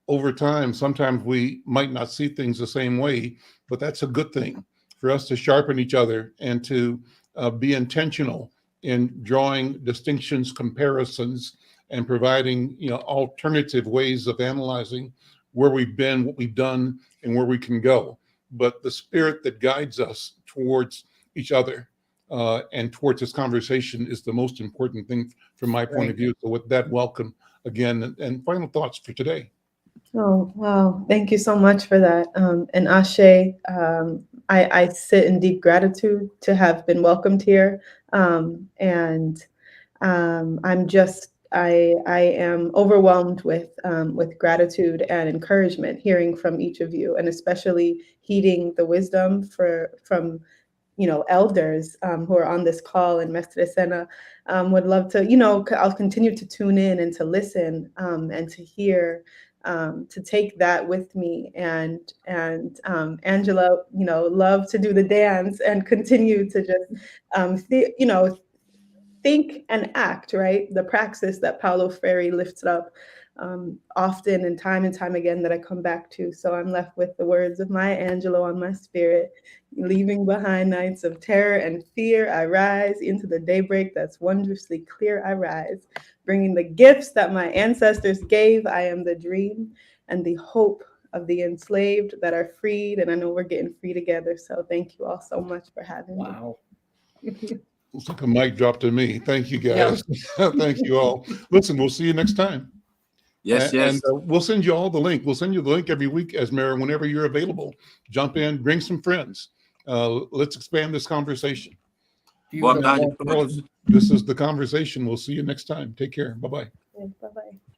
over time, sometimes we might not see things the same way, but that's a good thing for us to sharpen each other and to be intentional in drawing distinctions, comparisons, and providing alternative ways of analyzing where we've been, what we've done, and where we can go. But the spirit that guides us towards each other and towards this conversation is the most important thing from my point of view. So with that, welcome again. And final thoughts for today. Oh, wow. Thank you so much for that. And Ashe, I sit in deep gratitude to have been welcomed here. And I am overwhelmed with gratitude and encouragement hearing from each of you, and especially heeding the wisdom from elders who are on this call in Mestre Sena. Would love to, I'll continue to tune in and to listen and to hear, to take that with me. And Angela, love to do the dance and continue to just, think and act, right? The praxis that Paulo Freire lifts up often and time again that I come back to. So I'm left with the words of Maya Angelou on my spirit. Leaving behind nights of terror and fear, I rise into the daybreak that's wondrously clear. I rise, bringing the gifts that my ancestors gave. I am the dream and the hope of the enslaved that are freed. And I know we're getting free together. So thank you all so much for having me. Wow. Looks like a mic drop to me. Thank you, guys. Yeah. Thank you all. Listen, we'll see you next time. Yes. And we'll send you all the link. We'll send you the link every week, Esmera, whenever you're available. Jump in, bring some friends. Let's expand this conversation. Boa tarde a todos. This is The Conversation. We'll see you next time. Take care. Bye-bye. Bye-bye.